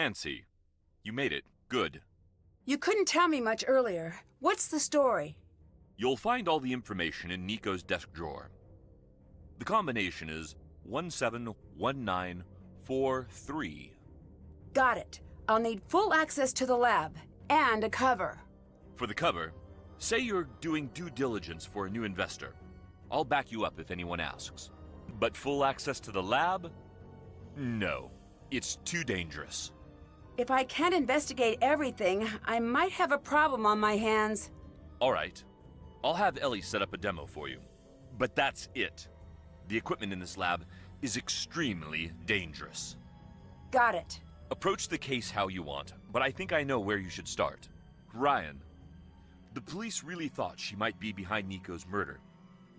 Nancy, you made it. Good. You couldn't tell me much earlier. What's the story? You'll find all the information in Nico's desk drawer. The combination is 171943. Got it. I'll need full access to the lab and a cover. For the cover, say you're doing due diligence for a new investor. I'll back you up if anyone asks. But full access to the lab? No. It's too dangerous. If I can't investigate everything, I might have a problem on my hands. All right. I'll have Ellie set up a demo for you. But that's it. The equipment in this lab is extremely dangerous. Got it. Approach the case how you want, but I think I know where you should start. Ryan. The police really thought she might be behind Nico's murder.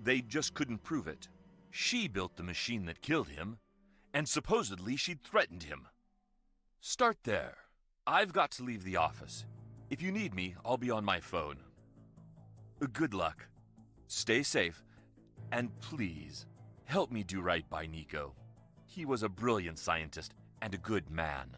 They just couldn't prove it. She built the machine that killed him, and supposedly she'd threatened him. Start there. I've got to leave the office. If you need me, I'll be on my phone. Good luck. Stay safe, and please, help me do right by Nico. He was a brilliant scientist and a good man.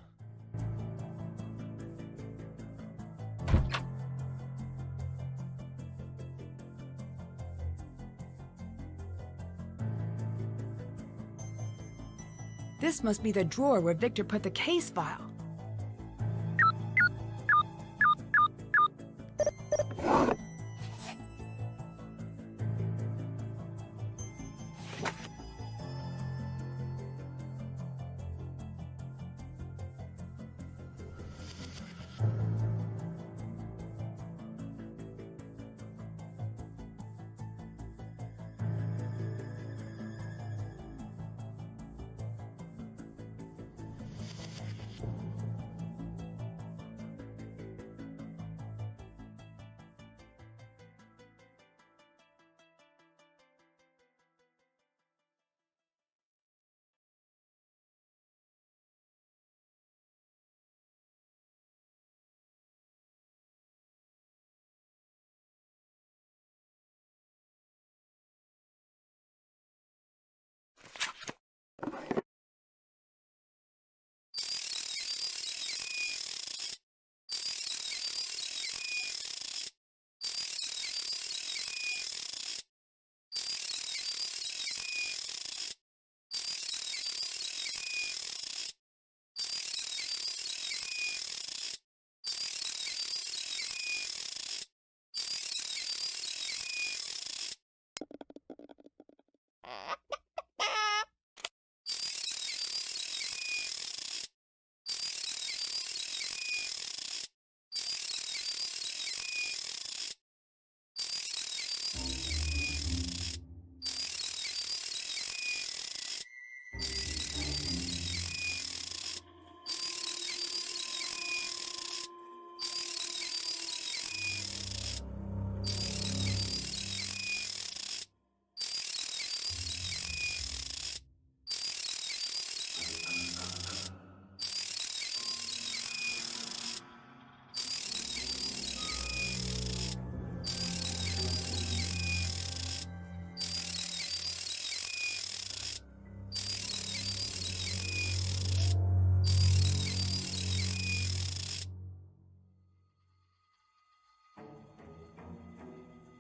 This must be the drawer where Victor put the case file.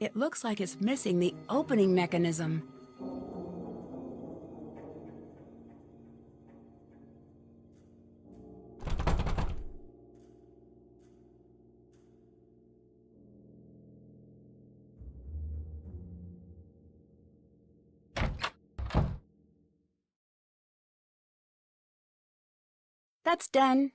It looks like it's missing the opening mechanism. That's done.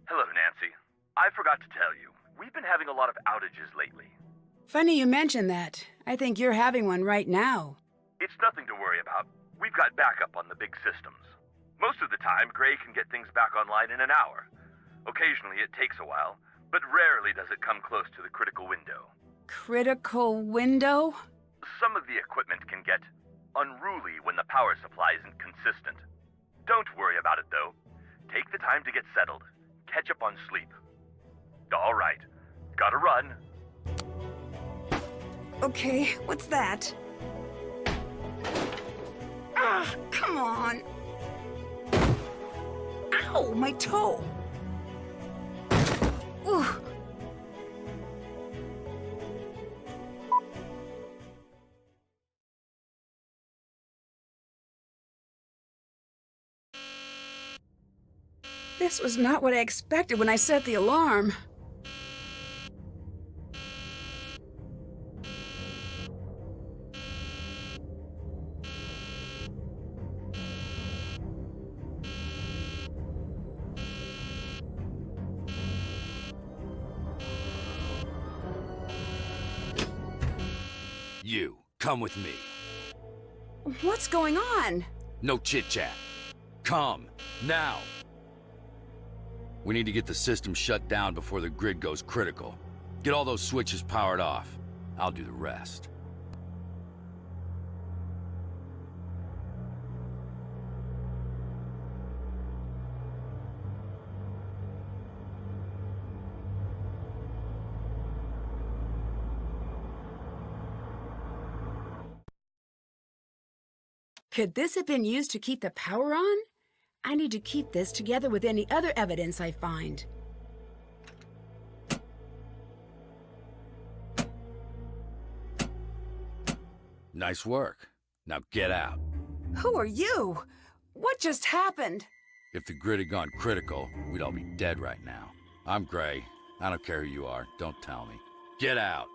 Hello, Nancy. I forgot to tell you, we've been having a lot of outages lately. Funny you mention that. I think you're having one right now. It's nothing to worry about. We've got backup on the big systems. Most of the time, Gray can get things back online in an hour. Occasionally it takes a while, but rarely does it come close to the critical window. Critical window? Some of the equipment can get unruly when the power supply isn't consistent. Don't worry about it, though. Take the time to get settled. Catch up on sleep. All right. Gotta run. Okay, what's that? Ah, come on. Ow, my toe. Ooh. This was not what I expected when I set the alarm. You, come with me. What's going on? No chit-chat. Come, now. We need to get the system shut down before the grid goes critical. Get all those switches powered off. I'll do the rest. Could this have been used to keep the power on? I need to keep this together with any other evidence I find. Nice work. Now get out. Who are you? What just happened? If the grid had gone critical, we'd all be dead right now. I'm Gray. I don't care who you are. Don't tell me. Get out.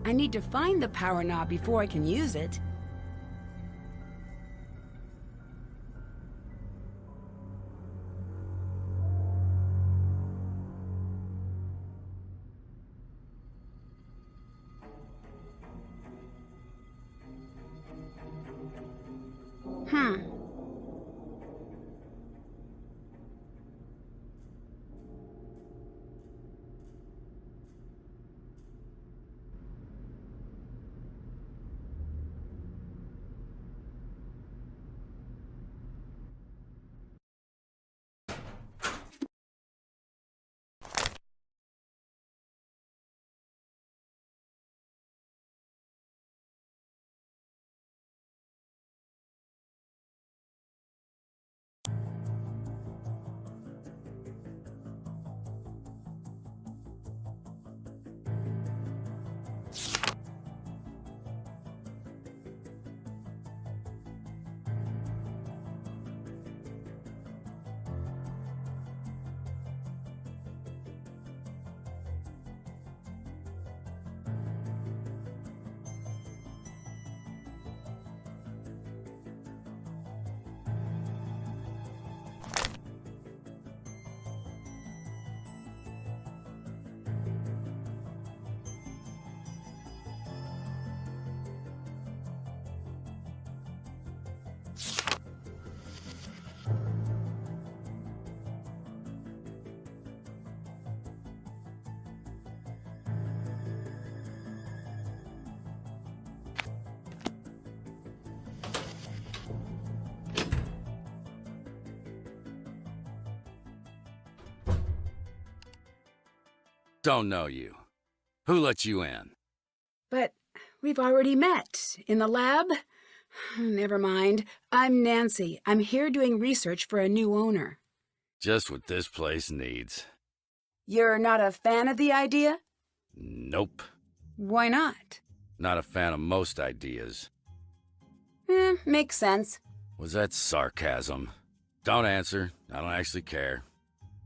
I need to find the power knob before I can use it. Don't know you. Who let you in? But we've already met. In the lab? Never mind. I'm Nancy. I'm here doing research for a new owner. Just what this place needs. You're not a fan of the idea? Nope. Why not? Not a fan of most ideas. Makes sense. Was that sarcasm? Don't answer. I don't actually care.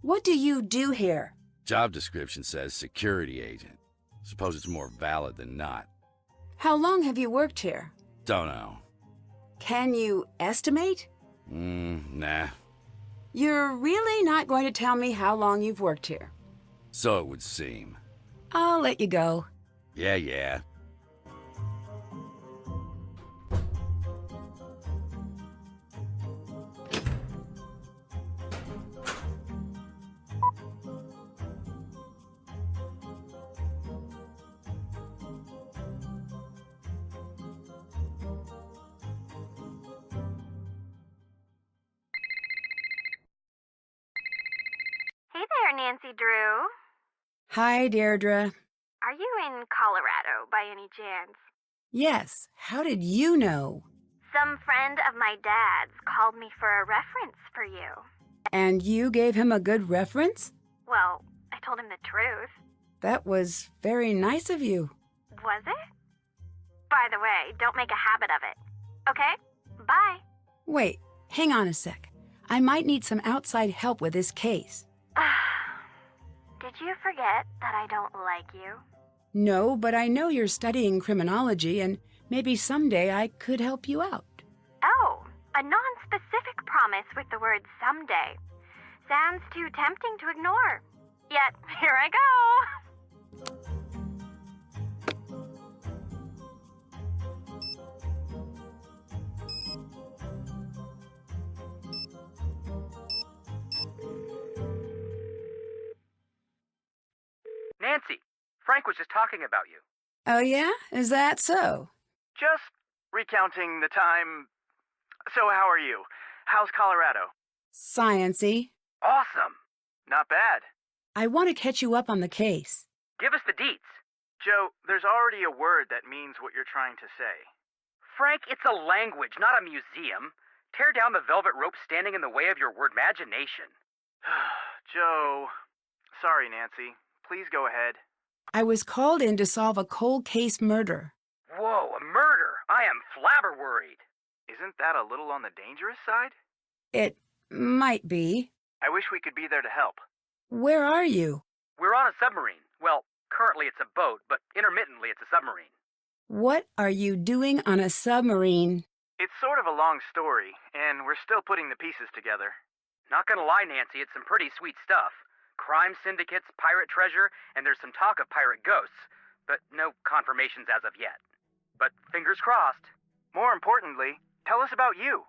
What do you do here? Job description says security agent. Suppose it's more valid than not. How long have you worked here? Don't know. Can you estimate? Nah. You're really not going to tell me how long you've worked here? So it would seem. I'll let you go. Yeah. Nancy Drew. Hi, Deirdre. Are you in Colorado by any chance? Yes, how did you know? Some friend of my dad's called me for a reference for you. And you gave him a good reference? Well, I told him the truth. That was very nice of you. Was it? By the way, don't make a habit of it. Okay? Bye. Wait, hang on a sec. I might need some outside help with this case. Did you forget that I don't like you? No, but I know you're studying criminology, and maybe someday I could help you out. Oh, a non-specific promise with the word someday. Sounds too tempting to ignore. Yet, here I go. Nancy, Frank was just talking about you. Oh, yeah? Is that so? Just recounting the time. So how are you? How's Colorado? Science-y. Awesome. Not bad. I want to catch you up on the case. Give us the deets. Joe, there's already a word that means what you're trying to say. Frank, it's a language, not a museum. Tear down the velvet rope standing in the way of your word imagination. Joe. Sorry, Nancy. Please go ahead. I was called in to solve a cold case murder. Whoa, a murder! I am flabber worried. Isn't that a little on the dangerous side? It might be. I wish we could be there to help. Where are you? We're on a submarine. Well, currently it's a boat, but intermittently it's a submarine. What are you doing on a submarine? It's sort of a long story, and we're still putting the pieces together. Not gonna lie, Nancy, it's some pretty sweet stuff. Crime syndicates, pirate treasure, and there's some talk of pirate ghosts, but no confirmations as of yet. But fingers crossed. More importantly, tell us about you.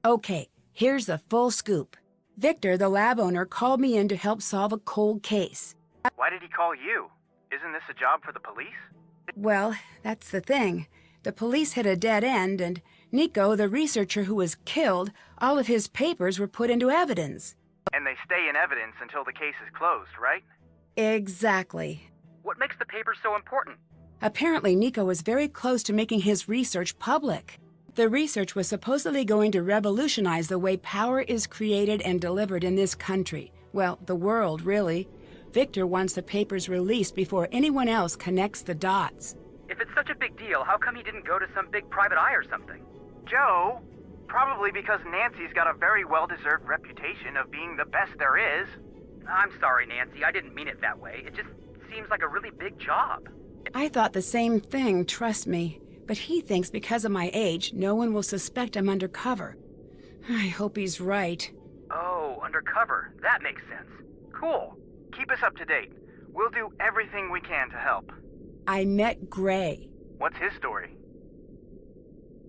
Okay, here's the full scoop. Victor, the lab owner, called me in to help solve a cold case. Why did he call you? Isn't this a job for the police? Well, that's the thing. The police hit a dead end, and Nico, the researcher who was killed, all of his papers were put into evidence. And they stay in evidence until the case is closed, right? Exactly. What makes the papers so important? Apparently, Nico was very close to making his research public. The research was supposedly going to revolutionize the way power is created and delivered in this country. Well, the world, really. Victor wants the papers released before anyone else connects the dots. If it's such a big deal, how come he didn't go to some big private eye or something? Joe, probably because Nancy's got a very well-deserved reputation of being the best there is. I'm sorry, Nancy. I didn't mean it that way. It just seems like a really big job. I thought the same thing, trust me. But he thinks because of my age, no one will suspect I'm undercover. I hope he's right. Oh, undercover. That makes sense. Cool. Keep us up to date. We'll do everything we can to help. I met Gray. What's his story?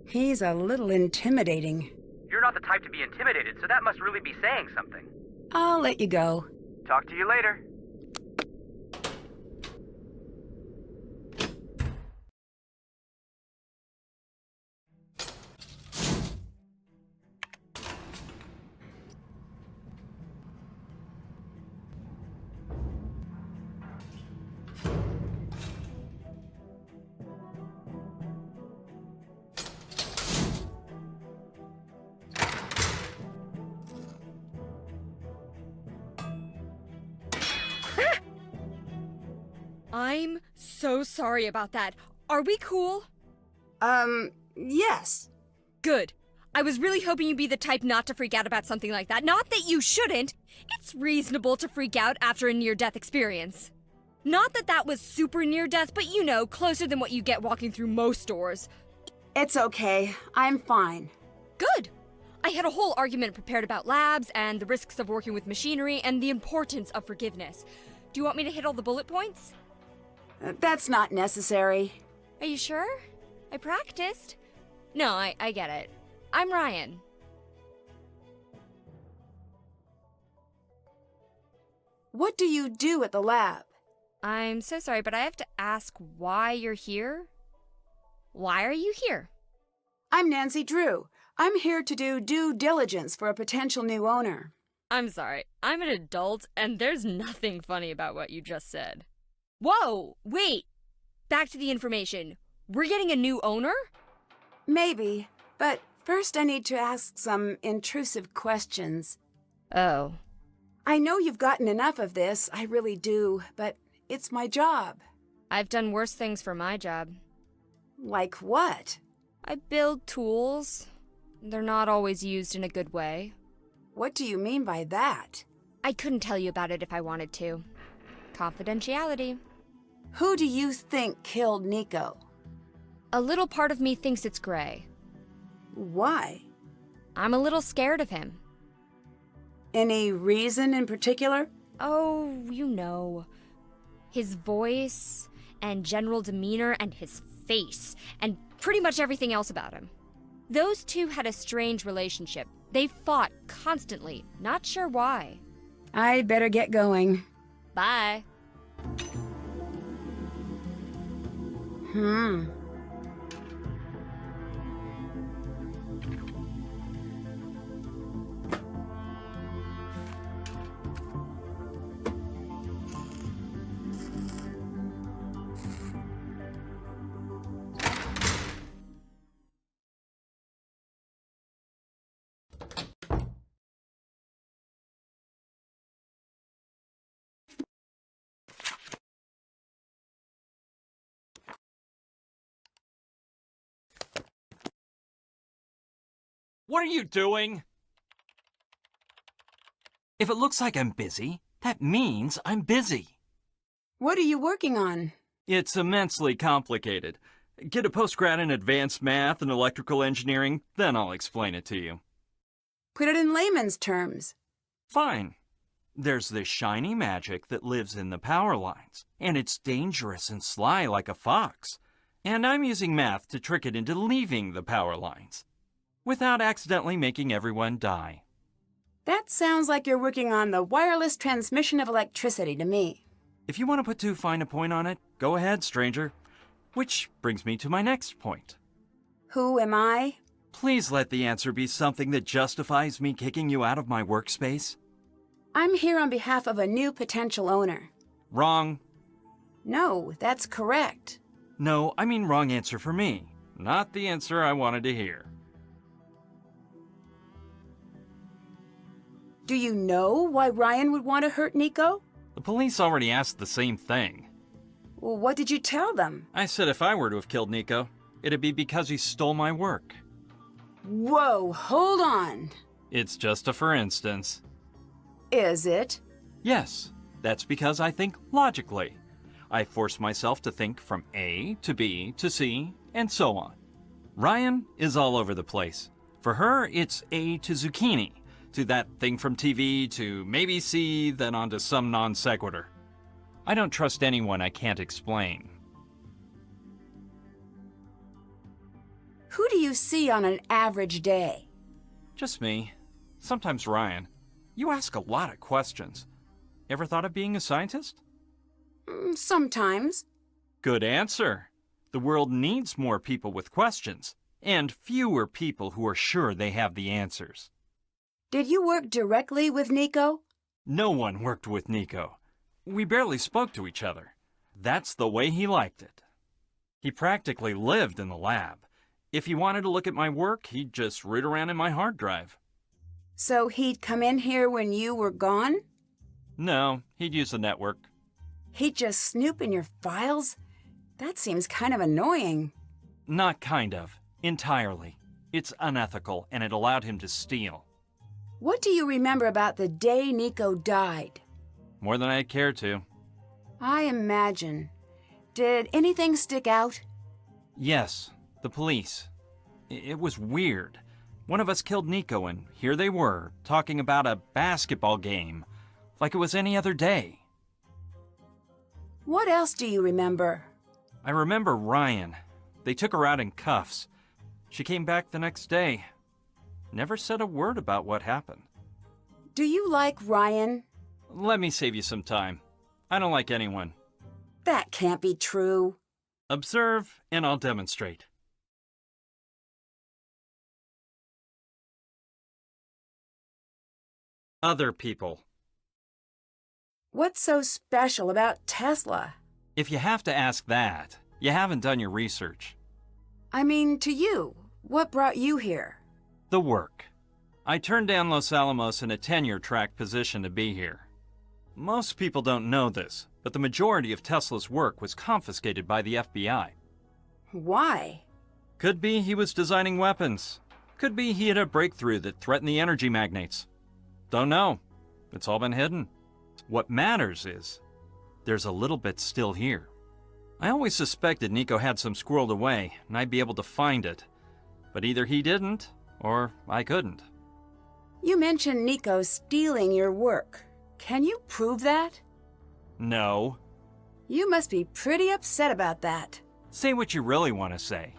He's a little intimidating. You're not the type to be intimidated, so that must really be saying something. I'll let you go. Talk to you later. I'm so sorry about that. Are we cool? Yes. Good. I was really hoping you'd be the type not to freak out about something like that. Not that you shouldn't. It's reasonable to freak out after a near-death experience. Not that that was super near-death, but you know, closer than what you get walking through most stores. It's okay. I'm fine. Good. I had a whole argument prepared about labs and the risks of working with machinery and the importance of forgiveness. Do you want me to hit all the bullet points? That's not necessary. Are you sure? I practiced. No, I get it. I'm Ryan. What do you do at the lab? I'm so sorry, but I have to ask why you're here. Why are you here? I'm Nancy Drew. I'm here to do due diligence for a potential new owner. I'm sorry. I'm an adult, and there's nothing funny about what you just said. Whoa! Wait! Back to the information. We're getting a new owner? Maybe, but first I need to ask some intrusive questions. Oh. I know you've gotten enough of this, I really do, but it's my job. I've done worse things for my job. Like what? I build tools. They're not always used in a good way. What do you mean by that? I couldn't tell you about it if I wanted to. Confidentiality. Who do you think killed Nico? A little part of me thinks it's Gray. Why? I'm a little scared of him. Any reason in particular? Oh, you know. His voice, and general demeanor, and his face, and pretty much everything else about him. Those two had a strange relationship. They fought constantly, not sure why. I'd better get going. Bye. What are you doing? If it looks like I'm busy, that means I'm busy. What are you working on? It's immensely complicated. Get a postgrad in advanced math and electrical engineering, then I'll explain it to you. Put it in layman's terms. Fine. There's this shiny magic that lives in the power lines, and it's dangerous and sly like a fox. And I'm using math to trick it into leaving the power lines, without accidentally making everyone die. That sounds like you're working on the wireless transmission of electricity to me. If you want to put too fine a point on it, go ahead, stranger. Which brings me to my next point. Who am I? Please let the answer be something that justifies me kicking you out of my workspace. I'm here on behalf of a new potential owner. Wrong. No, that's correct. No, I mean wrong answer for me. Not the answer I wanted to hear. Do you know why Ryan would want to hurt Nico? The police already asked the same thing. Well, what did you tell them? I said if I were to have killed Nico, it'd be because he stole my work. Whoa, hold on. It's just a for instance. Is it? Yes, that's because I think logically. I force myself to think from A to B to C, and so on. Ryan is all over the place. For her, it's A to zucchini, to that thing from TV, to maybe C, then on to some non sequitur. I don't trust anyone I can't explain. Who do you see on an average day? Just me. Sometimes Ryan. You ask a lot of questions. Ever thought of being a scientist? Sometimes. Good answer. The world needs more people with questions, and fewer people who are sure they have the answers. Did you work directly with Nico? No one worked with Nico. We barely spoke to each other. That's the way he liked it. He practically lived in the lab. If he wanted to look at my work, he'd just root around in my hard drive. So he'd come in here when you were gone? No, he'd use the network. He'd just snoop in your files? That seems kind of annoying. Not kind of. Entirely. It's unethical, and it allowed him to steal. What do you remember about the day Nico died? More than I'd care to. I imagine. Did anything stick out? Yes, the police. It was weird. One of us killed Nico, and here they were, talking about a basketball game, like it was any other day. What else do you remember? I remember Ryan. They took her out in cuffs. She came back the next day. Never said a word about what happened. Do you like Ryan? Let me save you some time. I don't like anyone. That can't be true. Observe, and I'll demonstrate. other people. What's so special about Tesla? If you have to ask that, you haven't done your research. I mean, to you, what brought you here? The work. I turned down Los Alamos in a tenure-track position to be here. Most people don't know this, but the majority of Tesla's work was confiscated by the FBI. Why? Could be he was designing weapons. Could be he had a breakthrough that threatened the energy magnates. Don't know. It's all been hidden. What matters is, there's a little bit still here. I always suspected Nico had some squirreled away, and I'd be able to find it. But either he didn't, or I couldn't. You mentioned Nico stealing your work. Can you prove that? No. You must be pretty upset about that. Say what you really want to say.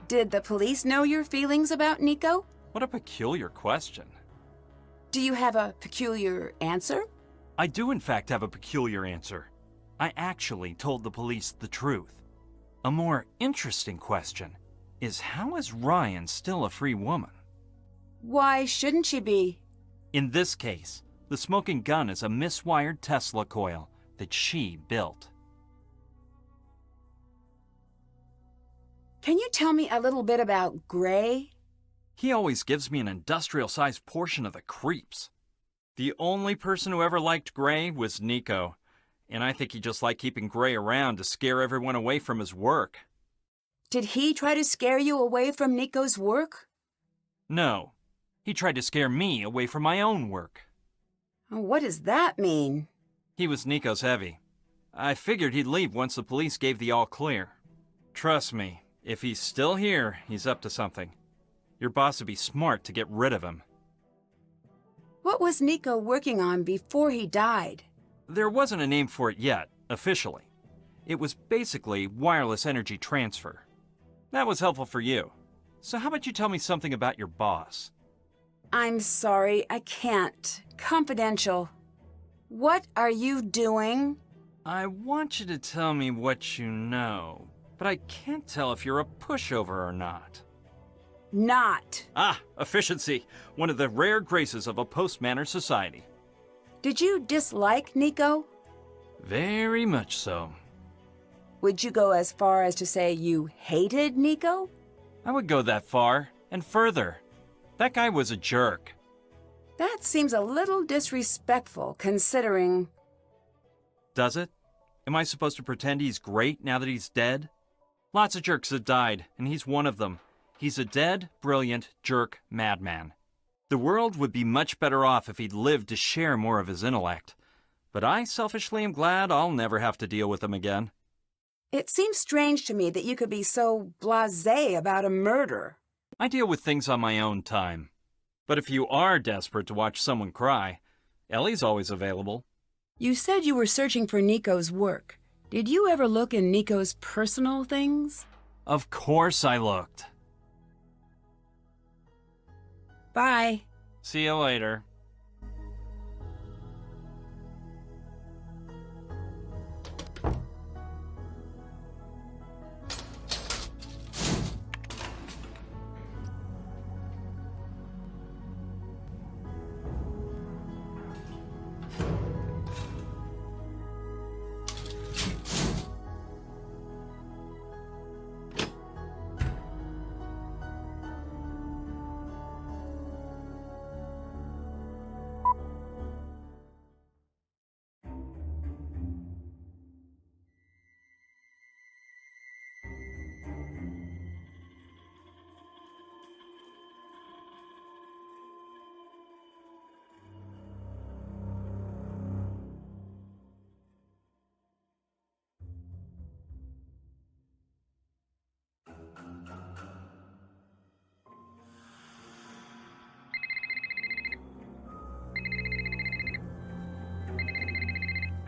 Did the police know your feelings about Nico? What a peculiar question. Do you have a peculiar answer? I do in fact have a peculiar answer. I actually told the police the truth. A more interesting question is, how is Ryan still a free woman? Why shouldn't she be? In this case, the smoking gun is a miswired Tesla coil that she built. Can you tell me a little bit about Gray? He always gives me an industrial-sized portion of the creeps. The only person who ever liked Gray was Nico, and I think he just liked keeping Gray around to scare everyone away from his work. Did he try to scare you away from Nico's work? No, he tried to scare me away from my own work. What does that mean? He was Nico's heavy. I figured he'd leave once the police gave the all clear. Trust me, if he's still here, he's up to something. Your boss would be smart to get rid of him. What was Nico working on before he died? There wasn't a name for it yet, officially. It was basically wireless energy transfer. That was helpful for you. So how about you tell me something about your boss? I'm sorry, I can't. Confidential. What are you doing? I want you to tell me what you know, but I can't tell if you're a pushover or not. Not. Ah, efficiency. One of the rare graces of a post-manner society. Did you dislike Nico? Very much so. Would you go as far as to say you hated Nico? I would go that far, and further. That guy was a jerk. That seems a little disrespectful, considering... Does it? Am I supposed to pretend he's great now that he's dead? Lots of jerks have died, and he's one of them. He's a dead, brilliant, jerk madman. The world would be much better off if he'd lived to share more of his intellect. But I selfishly am glad I'll never have to deal with him again. It seems strange to me that you could be so blasé about a murder. I deal with things on my own time. But if you are desperate to watch someone cry, Ellie's always available. You said you were searching for Nico's work. Did you ever look in Nico's personal things? Of course I looked. Bye. See you later.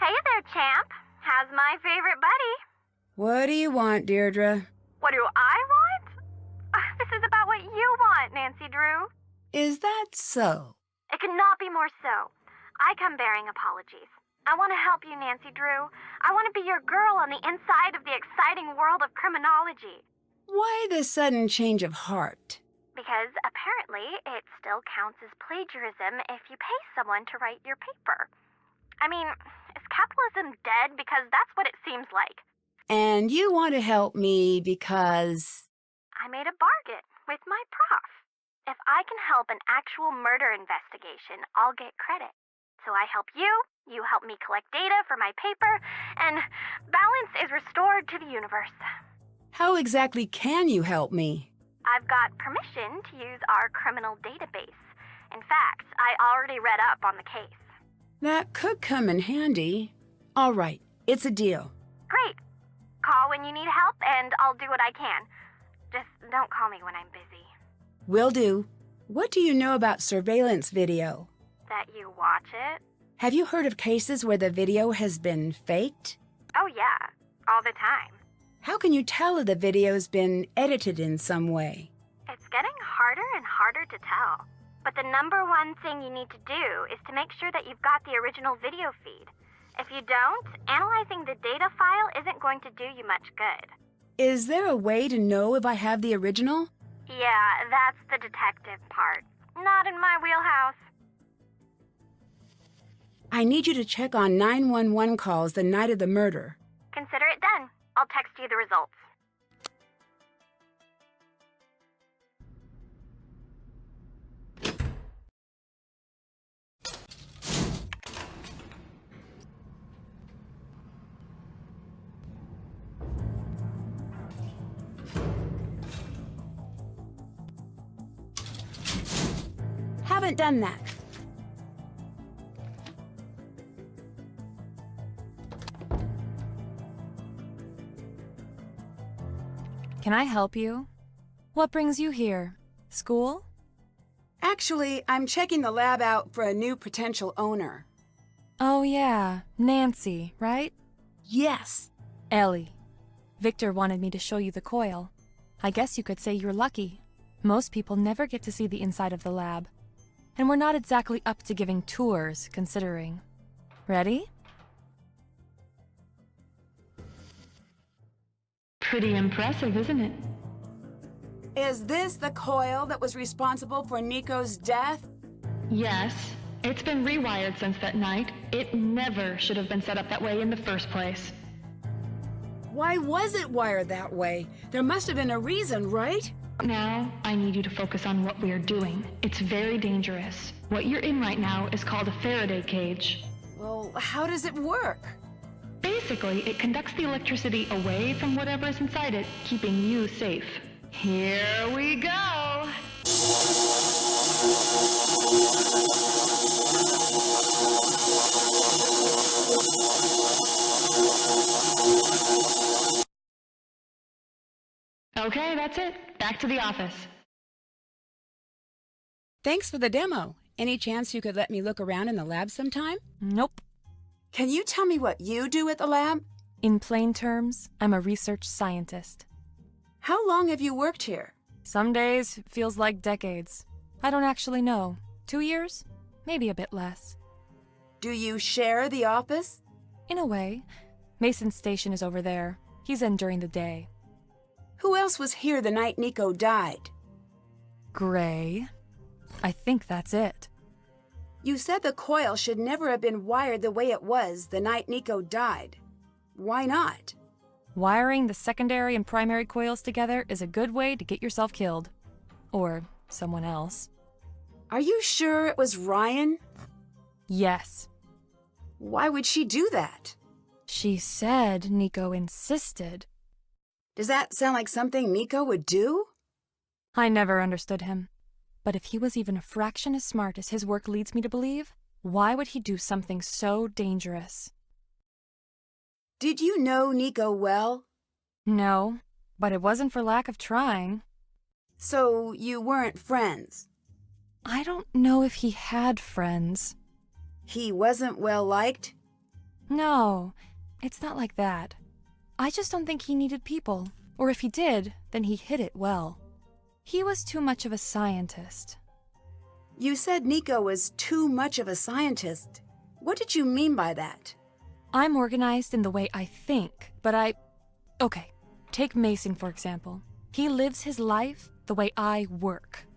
Hey there, champ. How's my favorite buddy? What do you want, Deirdre? What do I want? This is about what you want, Nancy Drew. Is that so? It could not be more so. I come bearing apologies. I want to help you, Nancy Drew. I want to be your girl on the inside of the exciting world of criminology. Why the sudden change of heart? because apparently it still counts as plagiarism if you pay someone to write your paper. I mean, is capitalism dead? Because that's what it seems like. And you want to help me because... I made a bargain with my prof. If I can help an actual murder investigation, I'll get credit. So I help you, you help me collect data for my paper, and balance is restored to the universe. How exactly can you help me? I've got permission to use our criminal database. In fact, I already read up on the case. That could come in handy. All right, it's a deal. Great. Call when you need help, and I'll do what I can. Just don't call me when I'm busy. Will do. What do you know about surveillance video? That you watch it? Have you heard of cases where the video has been faked? Oh yeah, all the time. How can you tell if the video's been edited in some way? It's getting harder and harder to tell. But the number one thing you need to do is to make sure that you've got the original video feed. If you don't, analyzing the data file isn't going to do you much good. Is there a way to know if I have the original? Yeah, that's the detective part. Not in my wheelhouse. I need you to check on 911 calls the night of the murder. Consider it done. I'll text you the results. Haven't done that. Can I help you? What brings you here? School? Actually, I'm checking the lab out for a new potential owner. Oh yeah, Nancy, right? Yes. Ellie. Victor wanted me to show you the coil. I guess you could say you're lucky. Most people never get to see the inside of the lab. And we're not exactly up to giving tours, considering. Ready? Pretty impressive, isn't it? Is this the coil that was responsible for Nico's death? Yes. It's been rewired since that night. It never should have been set up that way in the first place. Why was it wired that way? There must have been a reason, right? Now, I need you to focus on what we are doing. It's very dangerous. What you're in right now is called a Faraday cage. Well, how does it work? Basically, it conducts the electricity away from whatever is inside it, keeping you safe. Here we go! Okay, that's it. Back to the office. Thanks for the demo. Any chance you could let me look around in the lab sometime? Nope. Can you tell me what you do at the lab? In plain terms, I'm a research scientist. How long have you worked here? Some days it feels like decades. I don't actually know. 2 years? Maybe a bit less. Do you share the office? In a way. Mason's station is over there. He's in during the day. Who else was here the night Nico died? Gray. I think that's it. You said the coil should never have been wired the way it was the night Nico died. Why not? Wiring the secondary and primary coils together is a good way to get yourself killed. Or someone else. Are you sure it was Ryan? Yes. Why would she do that? She said Nico insisted. Does that sound like something Nico would do? I never understood him. But if he was even a fraction as smart as his work leads me to believe, why would he do something so dangerous? Did you know Nico well? No, but it wasn't for lack of trying. So you weren't friends? I don't know if he had friends. He wasn't well liked? No, it's not like that. I just don't think he needed people. Or if he did, then he hid it well. He was too much of a scientist. You said Nico was too much of a scientist. What did you mean by that? I'm organized in the way I think, but Okay, take Mason for example. He lives his life the way I work.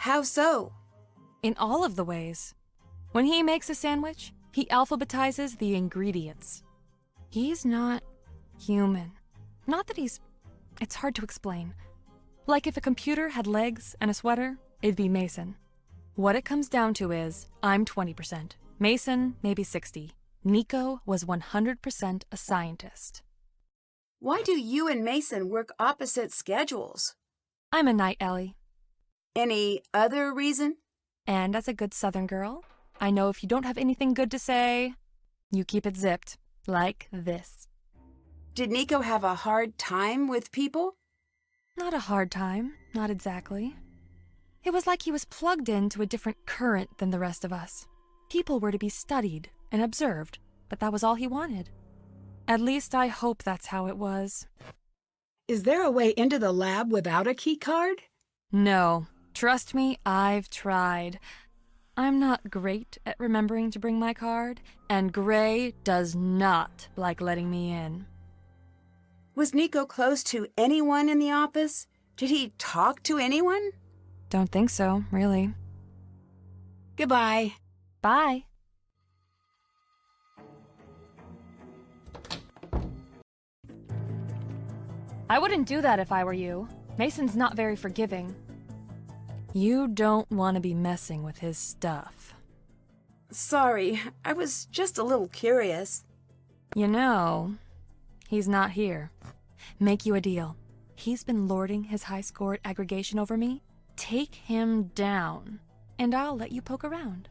How so? In all of the ways. When he makes a sandwich, he alphabetizes the ingredients. He's not human. Not that it's hard to explain. Like if a computer had legs and a sweater, it'd be Mason. What it comes down to is, I'm 20%. Mason, maybe 60. Nico was 100% a scientist. Why do you and Mason work opposite schedules? I'm a night Ellie. Any other reason? And as a good Southern girl, I know if you don't have anything good to say, you keep it zipped, like this. Did Nico have a hard time with people? Not a hard time, not exactly. It was like he was plugged into a different current than the rest of us. People were to be studied and observed, but that was all he wanted. At least I hope that's how it was. Is there a way into the lab without a key card? No. Trust me, I've tried. I'm not great at remembering to bring my card, and Gray does not like letting me in. Was Nico close to anyone in the office? Did he talk to anyone? Don't think so, really. Goodbye. Bye. I wouldn't do that if I were you. Mason's not very forgiving. You don't want to be messing with his stuff. Sorry, I was just a little curious. You know, he's not here. Make you a deal. He's been lording his high score at aggregation over me. Take him down, and I'll let you poke around.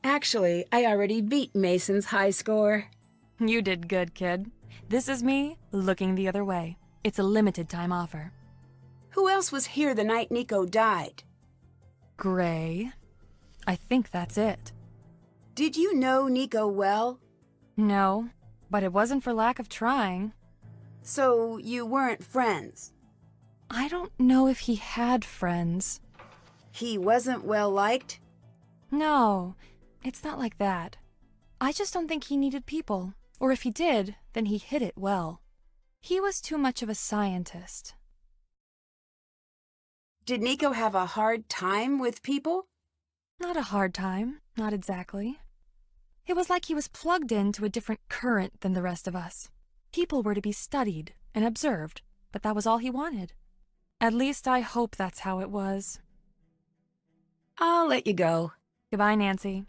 Actually, I already beat Mason's high score. You did good, kid. This is me looking the other way. It's a limited time offer. Who else was here the night Nico died? Gray. I think that's it. Did you know Nico well? No, but it wasn't for lack of trying. So you weren't friends? I don't know if he had friends. He wasn't well liked? No, it's not like that. I just don't think he needed people. Or if he did, then he hid it well. He was too much of a scientist. Did Nico have a hard time with people? Not a hard time, not exactly. It was like he was plugged into a different current than the rest of us. People were to be studied and observed, but that was all he wanted. At least I hope that's how it was. I'll let you go. Goodbye, Nancy.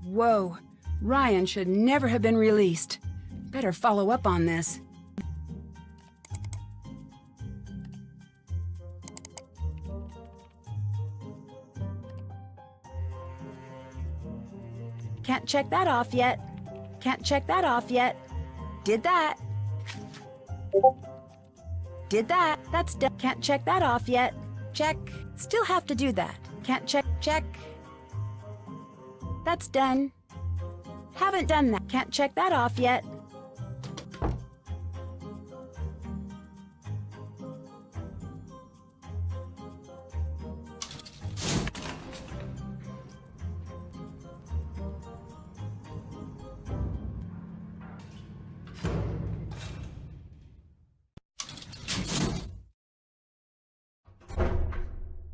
Whoa, Ryan should never have been released. Better follow up on this. Can't check that off yet. Can't check that off yet. Did that. Did that. That's done. Can't check that off yet. Check. Still have to do that. Can't check. Check. That's done. Haven't done that. Can't check that off yet.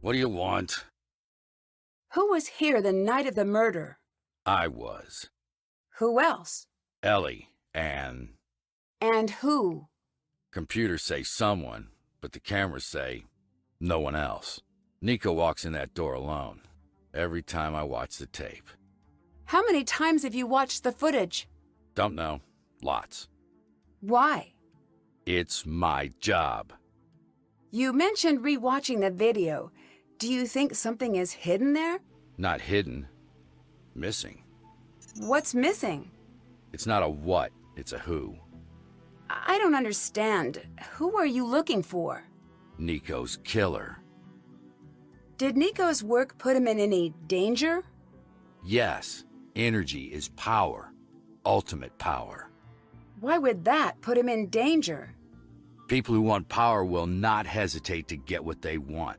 What do you want? Who was here the night of the murder? I was. Who else? Ellie and... And who? Computers say someone, but the cameras say no one else. Nico walks in that door alone every time I watch the tape. How many times have you watched the footage? Don't know. Lots. Why? It's my job. You mentioned rewatching the video. Do you think something is hidden there? Not hidden. Missing. What's missing? It's not a what, it's a who. I don't understand. Who are you looking for? Nico's killer. Did Nico's work put him in any danger? Yes, energy is power. Ultimate power. Why would that put him in danger? People who want power will not hesitate to get what they want.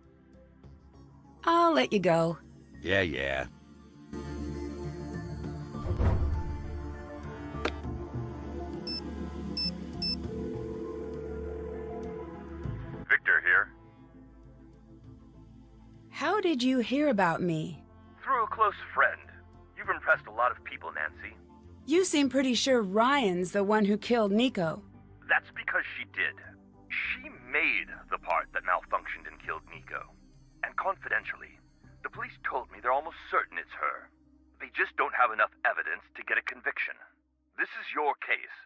I'll let you go. Yeah. Victor here. How did you hear about me? Through a close friend. You've impressed a lot of people, Nancy. You seem pretty sure Ryan's the one who killed Nico. That's because she did. She made the part that malfunctioned and killed Nico. And confidentially, the police told me they're almost certain it's her. They just don't have enough evidence to get a conviction. This is your case,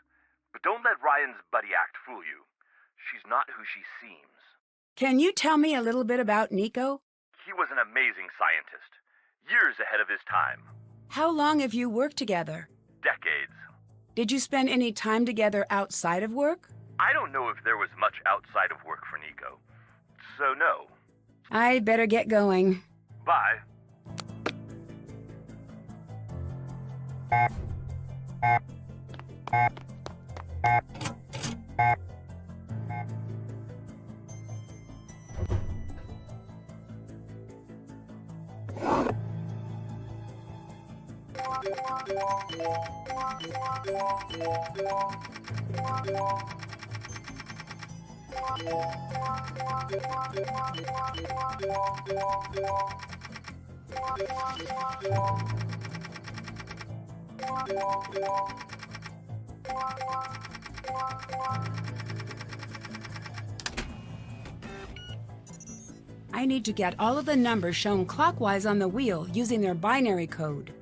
but don't let Ryan's buddy act fool you. She's not who she seems. Can you tell me a little bit about Nico? He was an amazing scientist, years ahead of his time. How long have you worked together? Decades. Did you spend any time together outside of work? I don't know if there was much outside of work for Nico, so no. I'd better get going. Bye. I need to get all of the numbers shown clockwise on the wheel using their binary code.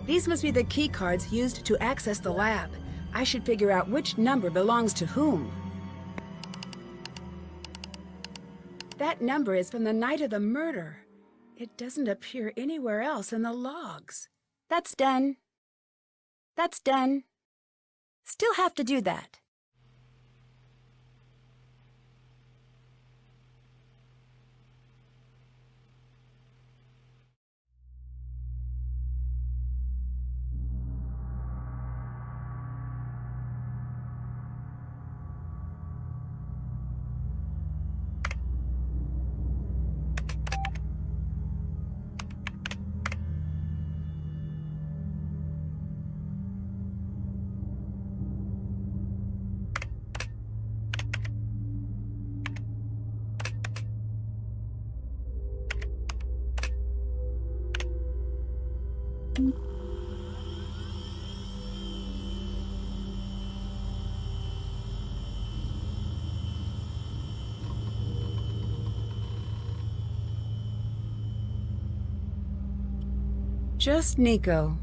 These must be the key cards used to access the lab. I should figure out which number belongs to whom. That number is from the night of the murder. It doesn't appear anywhere else in the logs. That's done. That's done. Still have to do that. Just Nico.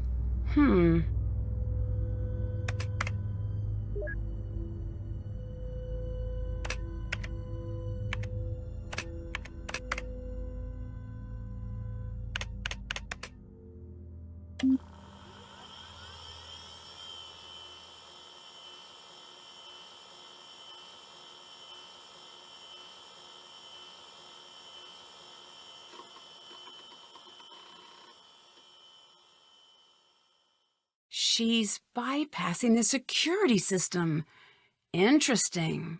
She's bypassing the security system. Interesting.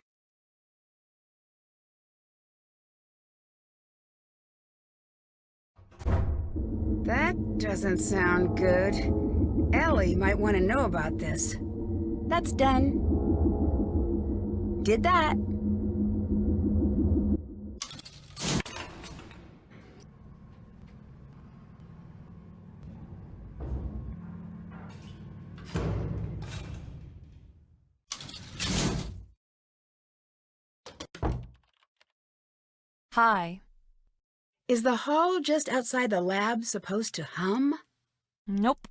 That doesn't sound good. Ellie might want to know about this. That's done. Did that. Hi. Is the hall just outside the lab supposed to hum? Nope.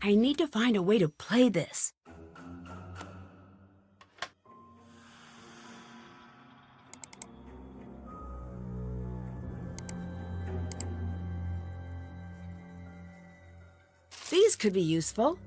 I need to find a way to play this. These could be useful.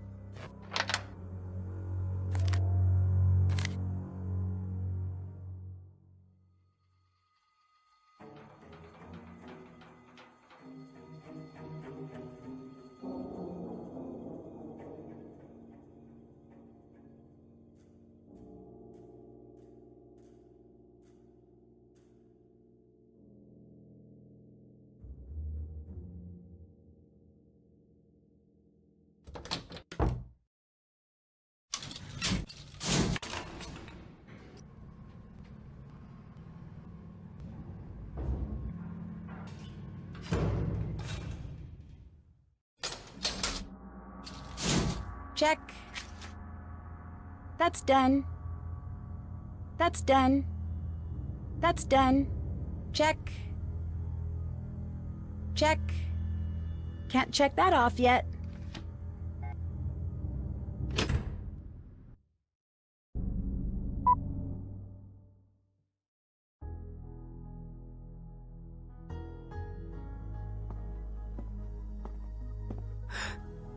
Check. That's done. That's done. That's done. Check. Check. Can't check that off yet.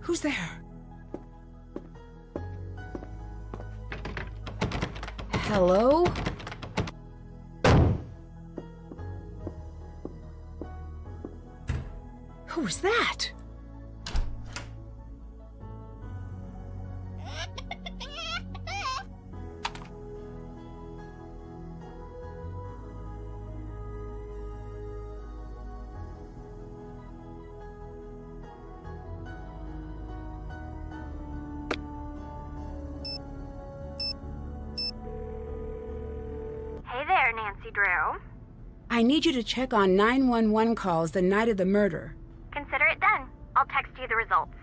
Who's there? Hello? Who's that? Hey there, Nancy Drew. I need you to check on 911 calls the night of the murder. Consider it done. I'll text you the results.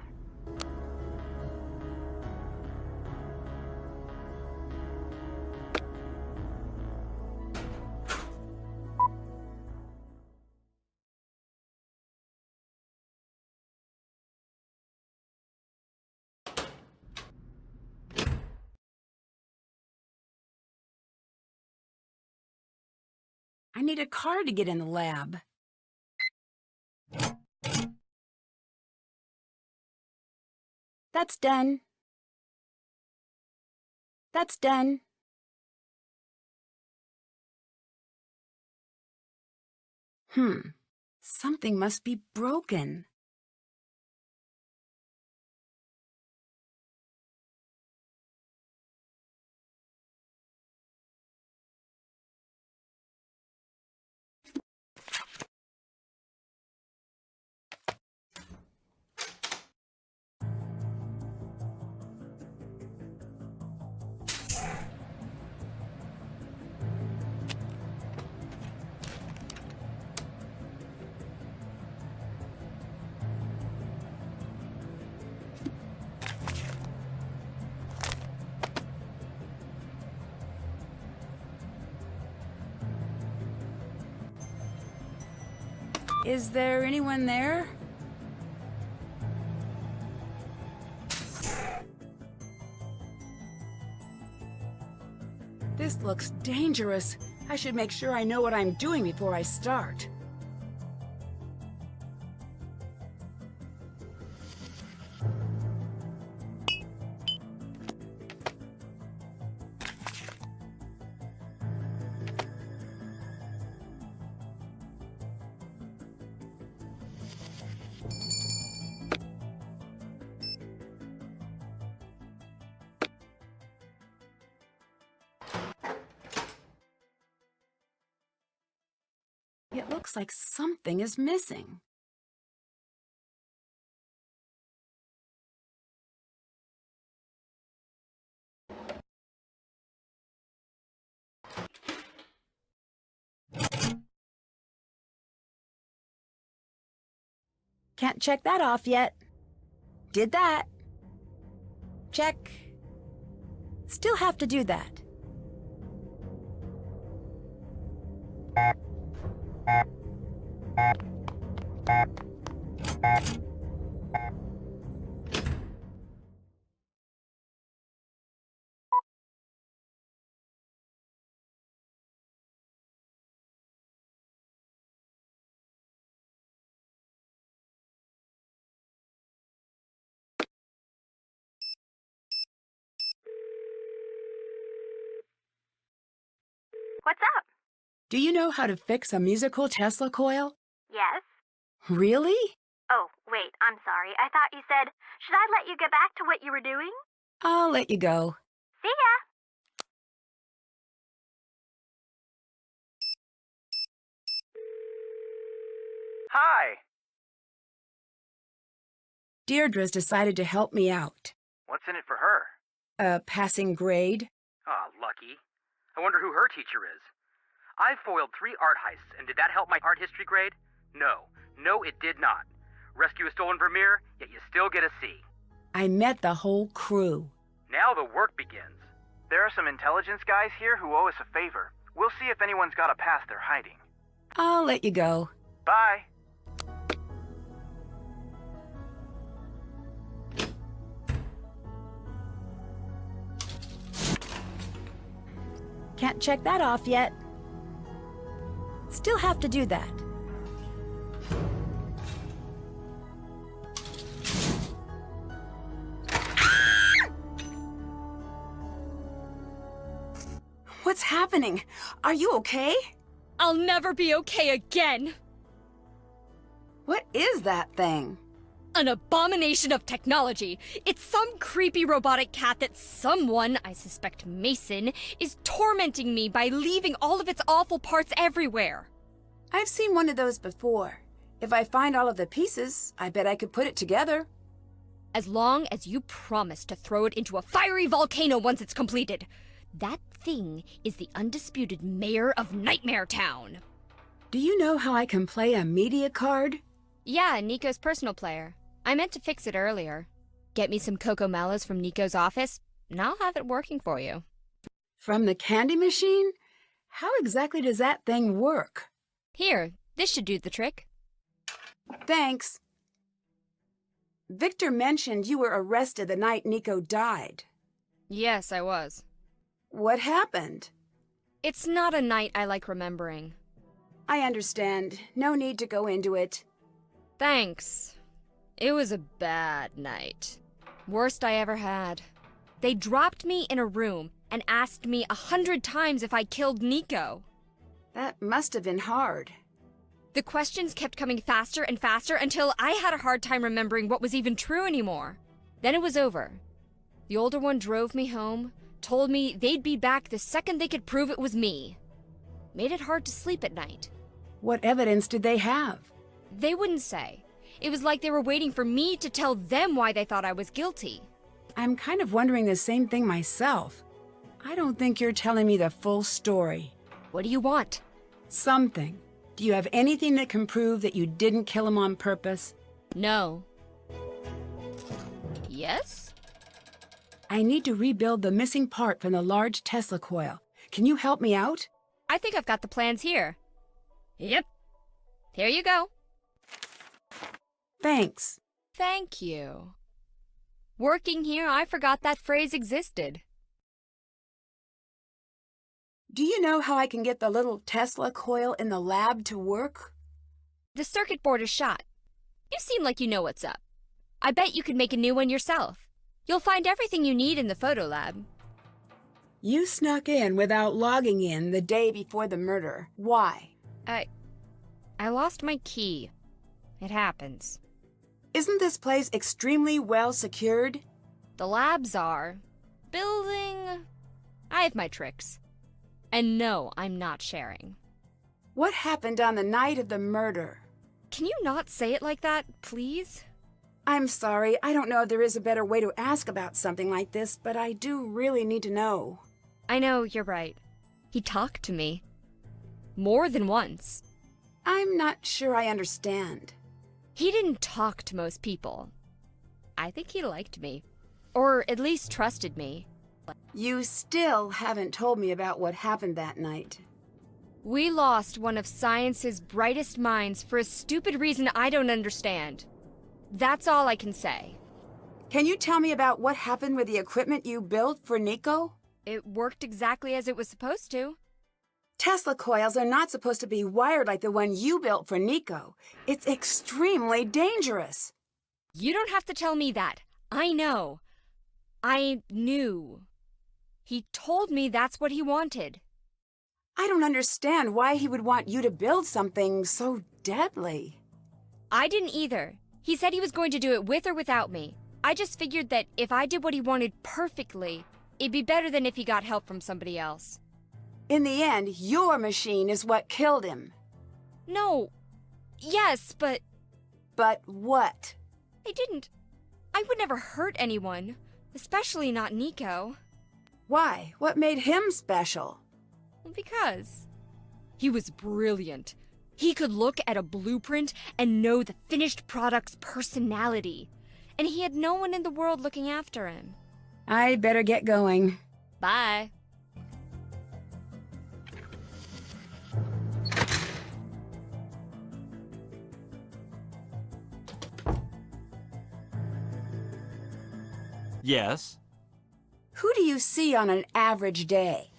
I need a car to get in the lab. That's done. That's done. Something must be broken. Is there anyone there? This looks dangerous. I should make sure I know what I'm doing before I start. It looks like something is missing. Can't check that off yet. Did that. Check. Still have to do that. What's up? Do you know how to fix a musical Tesla coil? Yes? Really? Oh, wait, I'm sorry. I thought you said, should I let you get back to what you were doing? I'll let you go. See ya! Hi! Deirdre's decided to help me out. What's in it for her? A passing grade? Oh, lucky. I wonder who her teacher is. I foiled 3 art heists, and did that help my art history grade? No. No, it did not. Rescue a stolen Vermeer, yet you still get a C. I met the whole crew. Now the work begins. There are some intelligence guys here who owe us a favor. We'll see if anyone's got a pass they're hiding. I'll let you go. Bye! Can't check that off yet. Still have to do that. What's happening? Are you okay? I'll never be okay again! What is that thing? An abomination of technology. It's some creepy robotic cat that someone, I suspect Mason, is tormenting me by leaving all of its awful parts everywhere. I've seen one of those before. If I find all of the pieces, I bet I could put it together. As long as you promise to throw it into a fiery volcano once it's completed. That thing is the undisputed mayor of Nightmare Town. Do you know how I can play a media card? Yeah, Nico's personal player. I meant to fix it earlier. Get me some Coco Mellows from Nico's office, and I'll have it working for you. From the candy machine? How exactly does that thing work? Here, this should do the trick. Thanks. Victor mentioned you were arrested the night Nico died. Yes, I was. What happened? It's not a night I like remembering. I understand. No need to go into it. Thanks. It was a bad night. Worst I ever had. They dropped me in a room and asked me 100 times if I killed Nico. That must have been hard. The questions kept coming faster and faster until I had a hard time remembering what was even true anymore. Then it was over. The older one drove me home, told me they'd be back the second they could prove it was me. Made it hard to sleep at night. What evidence did they have? They wouldn't say. It was like they were waiting for me to tell them why they thought I was guilty. I'm kind of wondering the same thing myself. I don't think you're telling me the full story. What do you want? Something. Do you have anything that can prove that you didn't kill him on purpose? No. Yes? I need to rebuild the missing part from the large Tesla coil. Can you help me out? I think I've got the plans here. Yep. Here you go. Thanks. Thank you. Working here, I forgot that phrase existed. Do you know how I can get the little Tesla coil in the lab to work? The circuit board is shot. You seem like you know what's up. I bet you could make a new one yourself. You'll find everything you need in the photo lab. You snuck in without logging in the day before the murder. Why? I lost my key. It happens. Isn't this place extremely well secured? The labs are. Building... I have my tricks. And no, I'm not sharing. What happened on the night of the murder? Can you not say it like that, please? I'm sorry, I don't know if there is a better way to ask about something like this, but I do really need to know. I know, you're right. He talked to me. More than once. I'm not sure I understand. He didn't talk to most people. I think he liked me. Or at least trusted me. You still haven't told me about what happened that night. We lost one of science's brightest minds for a stupid reason I don't understand. That's all I can say. Can you tell me about what happened with the equipment you built for Nico? It worked exactly as it was supposed to. Tesla coils are not supposed to be wired like the one you built for Nico. It's extremely dangerous. You don't have to tell me that. I know. I knew. He told me that's what he wanted. I don't understand why he would want you to build something so deadly. I didn't either. He said he was going to do it with or without me. I just figured that if I did what he wanted perfectly, it'd be better than if he got help from somebody else. In the end, your machine is what killed him. No. Yes, but... But what? I would never hurt anyone. Especially not Nico. Why? What made him special? Because he was brilliant. He could look at a blueprint and know the finished product's personality. And he had no one in the world looking after him. I better get going. Bye. Yes? Who do you see on an average day?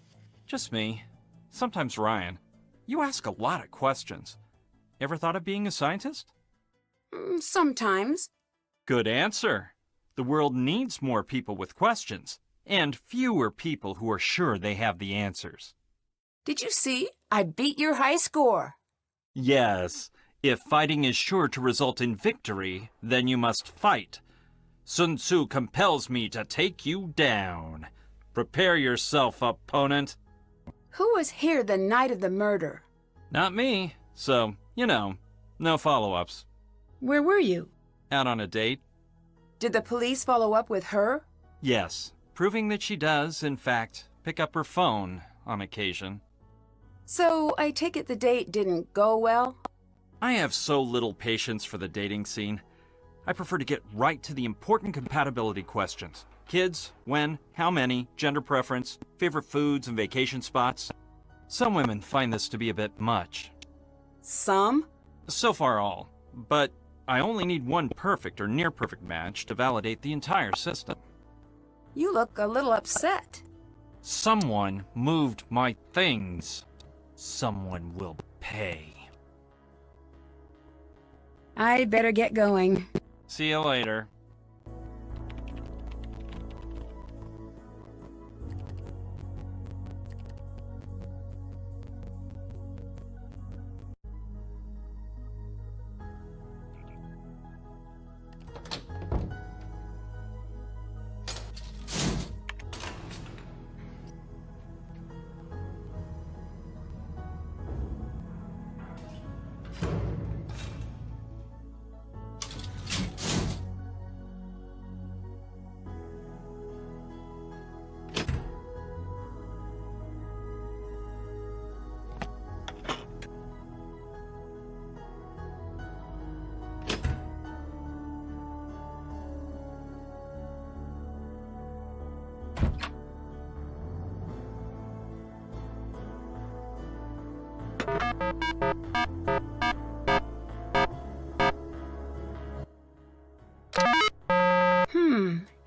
Just me. Sometimes Ryan. You ask a lot of questions. Ever thought of being a scientist? Sometimes. Good answer. The world needs more people with questions, and fewer people who are sure they have the answers. Did you see? I beat your high score. Yes. If fighting is sure to result in victory, then you must fight. Sun Tzu compels me to take you down. Prepare yourself, opponent. Who was here the night of the murder? Not me, so, no follow-ups. Where were you? Out on a date? Did the police follow up with her? Yes, proving that she does, in fact, pick up her phone on occasion. So, I take it the date didn't go well? I have so little patience for the dating scene. I prefer to get right to the important compatibility questions. Kids, when, how many, gender preference, favorite foods and vacation spots. Some women find this to be a bit much. Some? So far all. But I only need one perfect or near perfect match to validate the entire system. You look a little upset. Someone moved my things. Someone will pay. I better get going. See you later.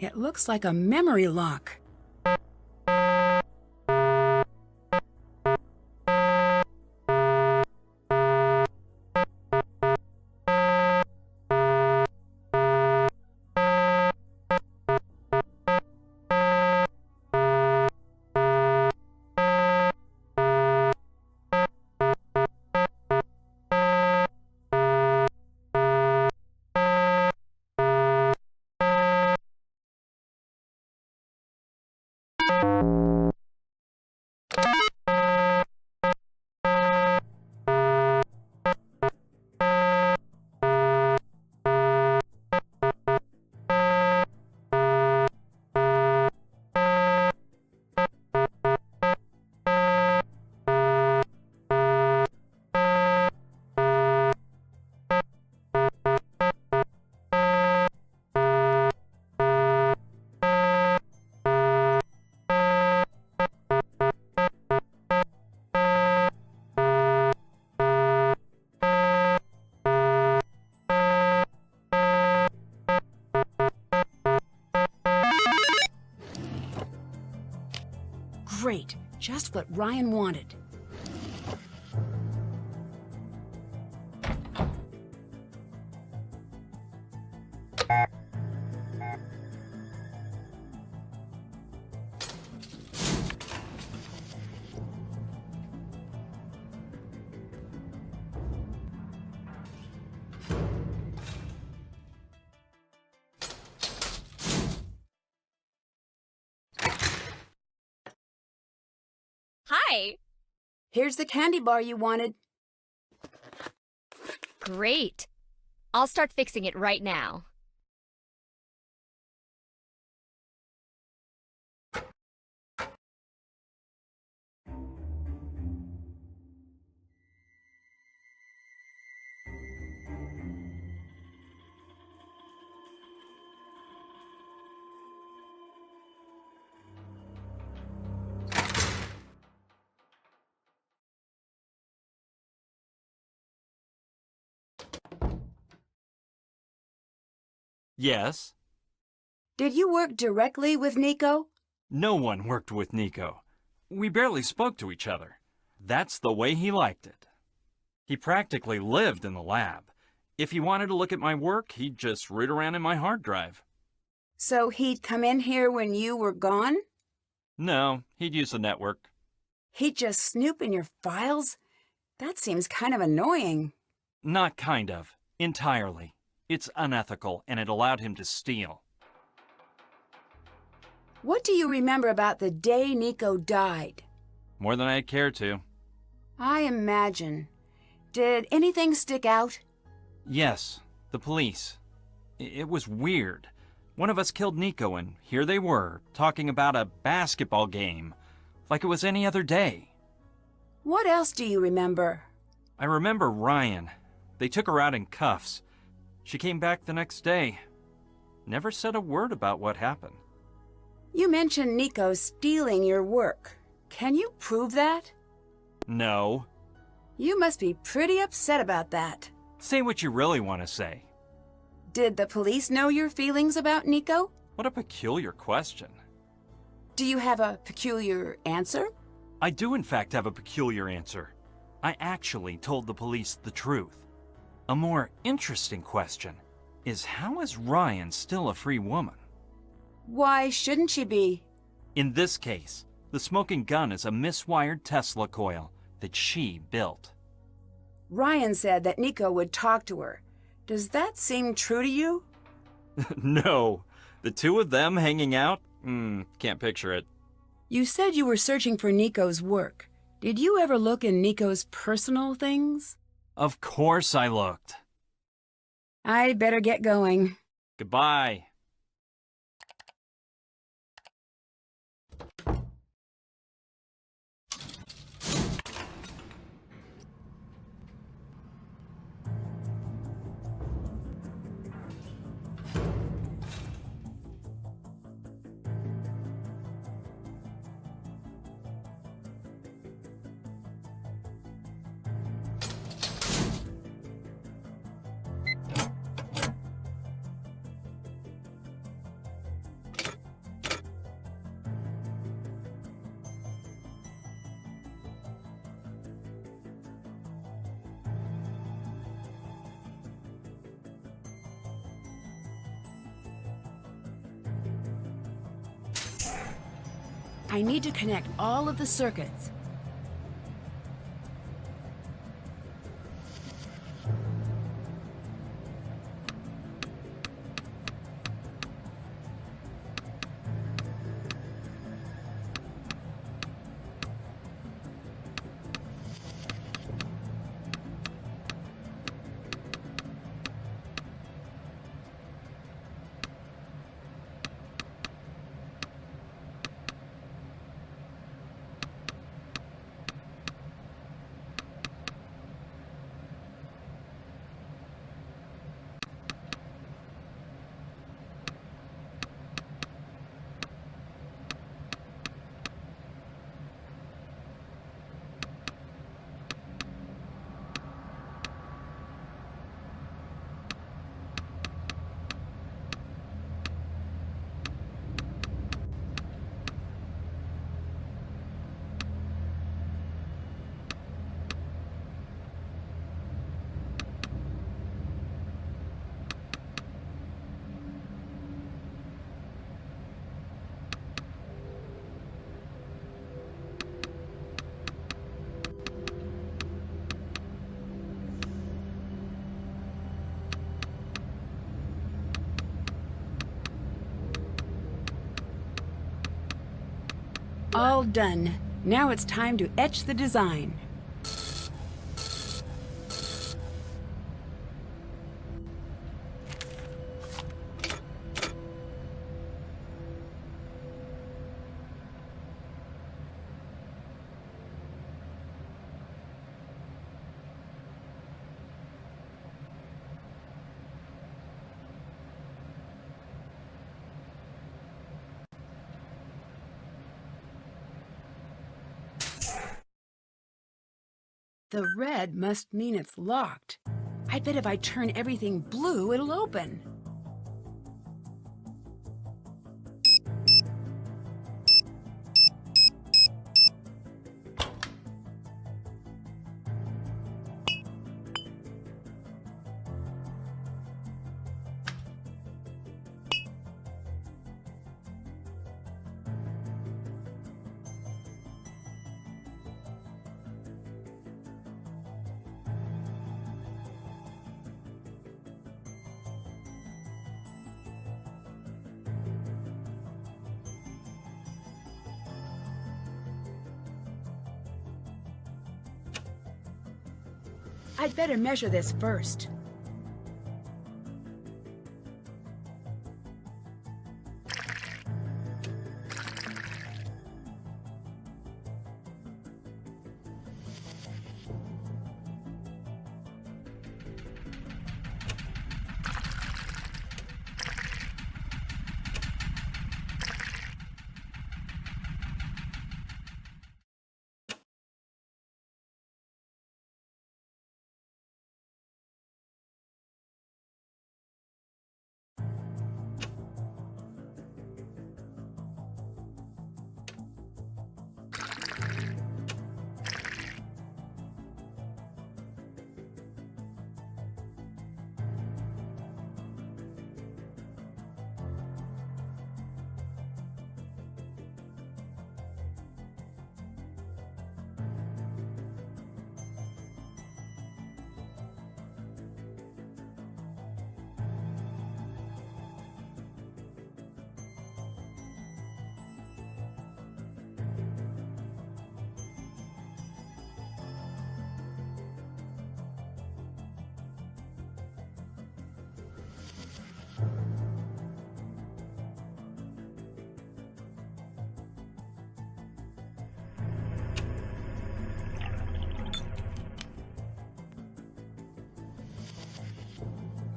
It looks like a memory lock. Great, just what Ryan wanted. Hi! Here's the candy bar you wanted. Great. I'll start fixing it right now. Yes? Did you work directly with Nico? No one worked with Nico. We barely spoke to each other. That's the way he liked it. He practically lived in the lab. If he wanted to look at my work, he'd just root around in my hard drive. So he'd come in here when you were gone? No, he'd use the network. He'd just snoop in your files? That seems kind of annoying. Not kind of. Entirely. It's unethical, and it allowed him to steal. What do you remember about the day Nico died? More than I'd care to. I imagine. Did anything stick out? Yes, the police. It was weird. One of us killed Nico, and here they were, talking about a basketball game, like it was any other day. What else do you remember? I remember Ryan. They took her out in cuffs. She came back the next day. Never said a word about what happened. You mentioned Nico stealing your work. Can you prove that? No. You must be pretty upset about that. Say what you really want to say. Did the police know your feelings about Nico? What a peculiar question. Do you have a peculiar answer? I do in fact have a peculiar answer. I actually told the police the truth. A more interesting question is, how is Ryan still a free woman? Why shouldn't she be? In this case, the smoking gun is a miswired Tesla coil that she built. Ryan said that Nico would talk to her. Does that seem true to you? No. The two of them hanging out? Can't picture it. You said you were searching for Nico's work. Did you ever look in Nico's personal things? Of course I looked. I'd better get going. Goodbye. I need to connect all of the circuits. All done. Now it's time to etch the design. The red must mean it's locked. I bet if I turn everything blue, it'll open. I'd better measure this first.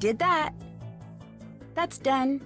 Did that. That's done.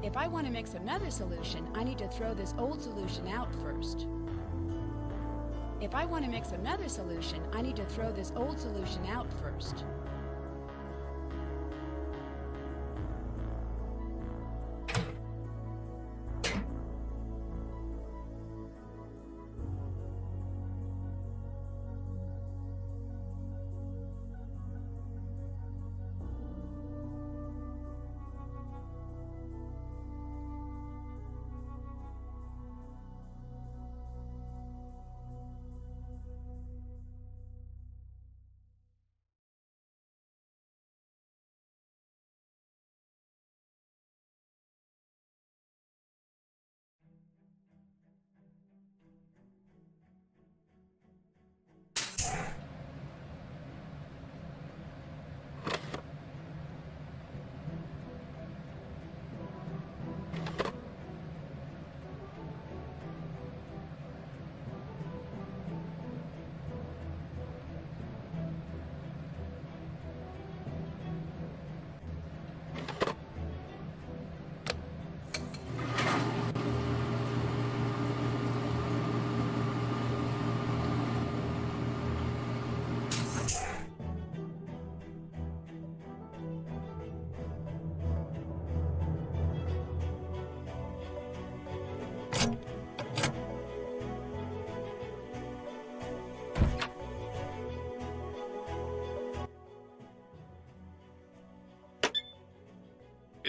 If I want to mix another solution, I need to throw this old solution out first. If I want to mix another solution, I need to throw this old solution out first.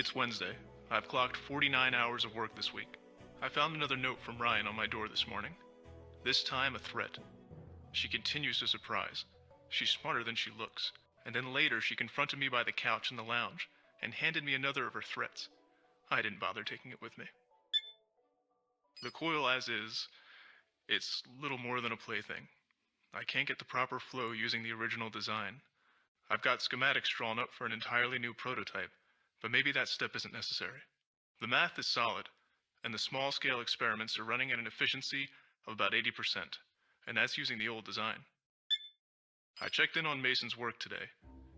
It's Wednesday. I've clocked 49 hours of work this week. I found another note from Ryan on my door this morning. This time a threat. She continues to surprise. She's smarter than she looks. And then later she confronted me by the couch in the lounge and handed me another of her threats. I didn't bother taking it with me. The coil as is, it's little more than a plaything. I can't get the proper flow using the original design. I've got schematics drawn up for an entirely new prototype, but maybe that step isn't necessary. The math is solid, and the small-scale experiments are running at an efficiency of about 80%, and that's using the old design. I checked in on Mason's work today.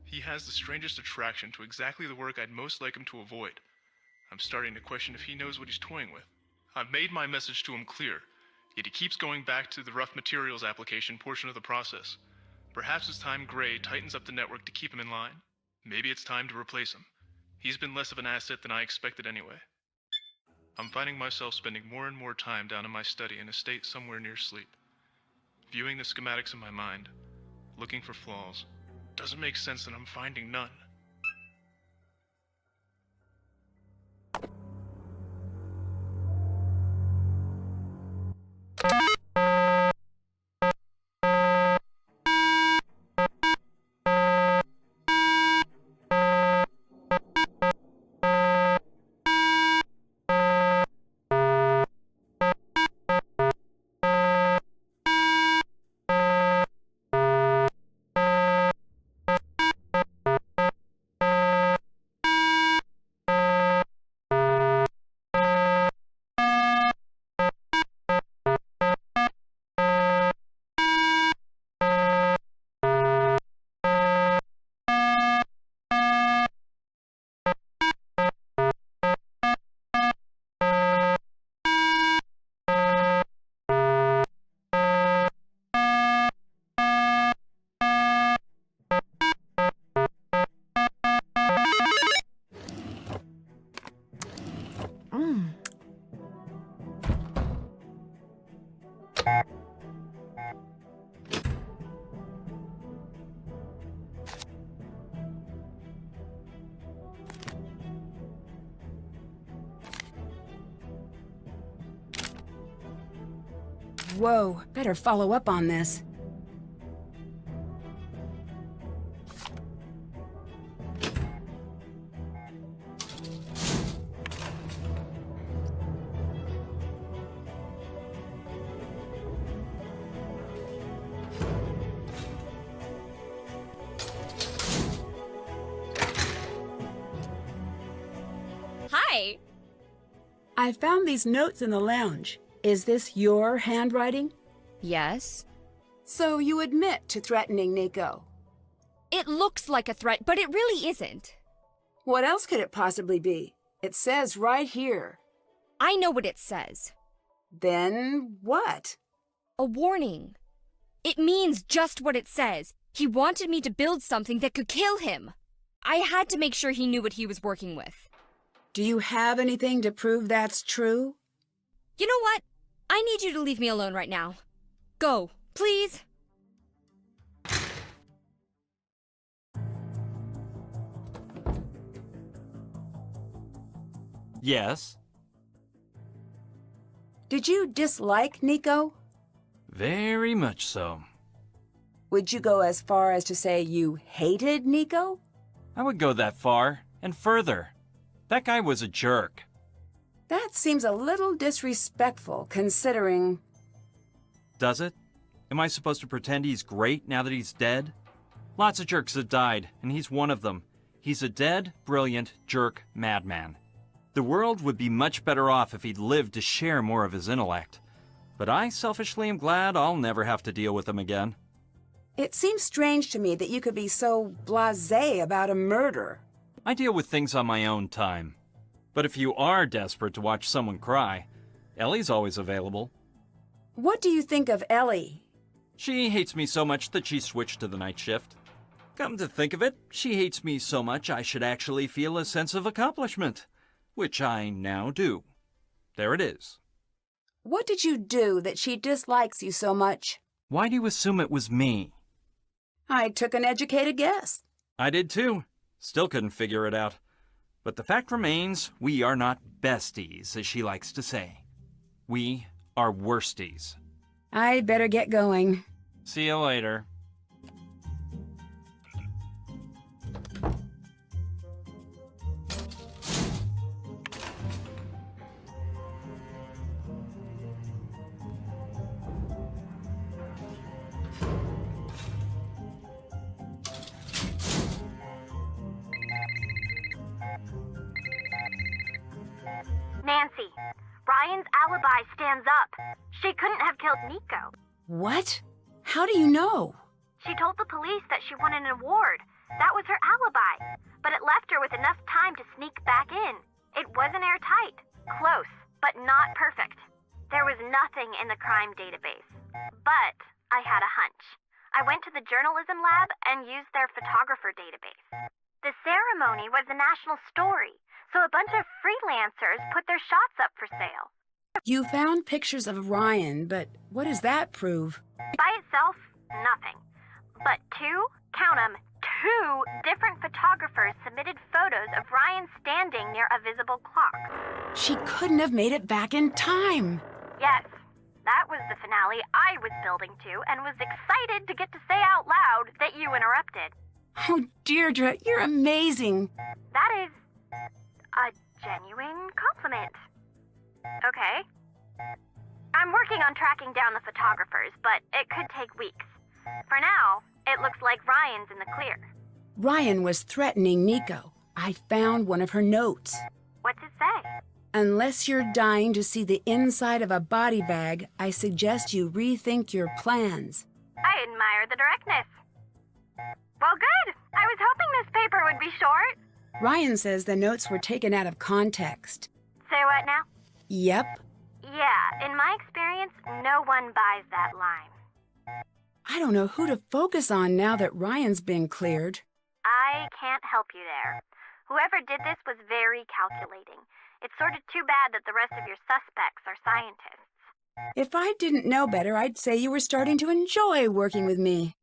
He has the strangest attraction to exactly the work I'd most like him to avoid. I'm starting to question if he knows what he's toying with. I've made my message to him clear, yet he keeps going back to the rough materials application portion of the process. Perhaps it's time Gray tightens up the network to keep him in line. Maybe it's time to replace him. He's been less of an asset than I expected anyway. I'm finding myself spending more and more time down in my study in a state somewhere near sleep. Viewing the schematics in my mind, looking for flaws. Doesn't make sense that I'm finding none. Whoa, better follow up on this. Hi. I found these notes in the lounge. Is this your handwriting? Yes. So you admit to threatening Nico. It looks like a threat, but it really isn't. What else could it possibly be? It says right here. I know what it says. Then what? A warning. It means just what it says. He wanted me to build something that could kill him. I had to make sure he knew what he was working with. Do you have anything to prove that's true? You know what? I need you to leave me alone right now. Go, please. Yes? Did you dislike Nico? Very much so. Would you go as far as to say you hated Nico? I would go that far, and further. That guy was a jerk. That seems a little disrespectful, considering... Does it? Am I supposed to pretend he's great now that he's dead? Lots of jerks have died, and he's one of them. He's a dead, brilliant, jerk madman. The world would be much better off if he'd lived to share more of his intellect. But I selfishly am glad I'll never have to deal with him again. It seems strange to me that you could be so blasé about a murder. I deal with things on my own time. But if you are desperate to watch someone cry, Ellie's always available. What do you think of Ellie? She hates me so much that she switched to the night shift. Come to think of it, she hates me so much I should actually feel a sense of accomplishment, which I now do. There it is. What did you do that she dislikes you so much? Why do you assume it was me? I took an educated guess. I did too. Still couldn't figure it out. But the fact remains, we are not besties, as she likes to say. We are worsties. I better get going. See you later. Nancy, Ryan's alibi stands up. She couldn't have killed Nico. What? How do you know? She told the police that she won an award. That was her alibi. But it left her with enough time to sneak back in. It wasn't airtight. Close, but not perfect. There was nothing in the crime database. But I had a hunch. I went to the journalism lab and used their photographer database. The ceremony was a national story, so a bunch of freelancers put their shots up for sale. You found pictures of Ryan, but what does that prove? By itself, nothing. But count 'em, two different photographers submitted photos of Ryan standing near a visible clock. She couldn't have made it back in time. Yes, that was the finale I was building to and was excited to get to say out loud that you interrupted. Oh, Deirdre, you're amazing. That is a genuine compliment. Okay. I'm working on tracking down the photographers, but it could take weeks. For now, it looks like Ryan's in the clear. Ryan was threatening Nico. I found one of her notes. What's it say? Unless you're dying to see the inside of a body bag, I suggest you rethink your plans. I admire the directness. Well, good. I was hoping this paper would be short. Ryan says the notes were taken out of context. Say what now? Yep. Yeah, in my experience, no one buys that line. I don't know who to focus on now that Ryan's been cleared. I can't help you there. Whoever did this was very calculating. It's sort of too bad that the rest of your suspects are scientists. If I didn't know better, I'd say you were starting to enjoy working with me.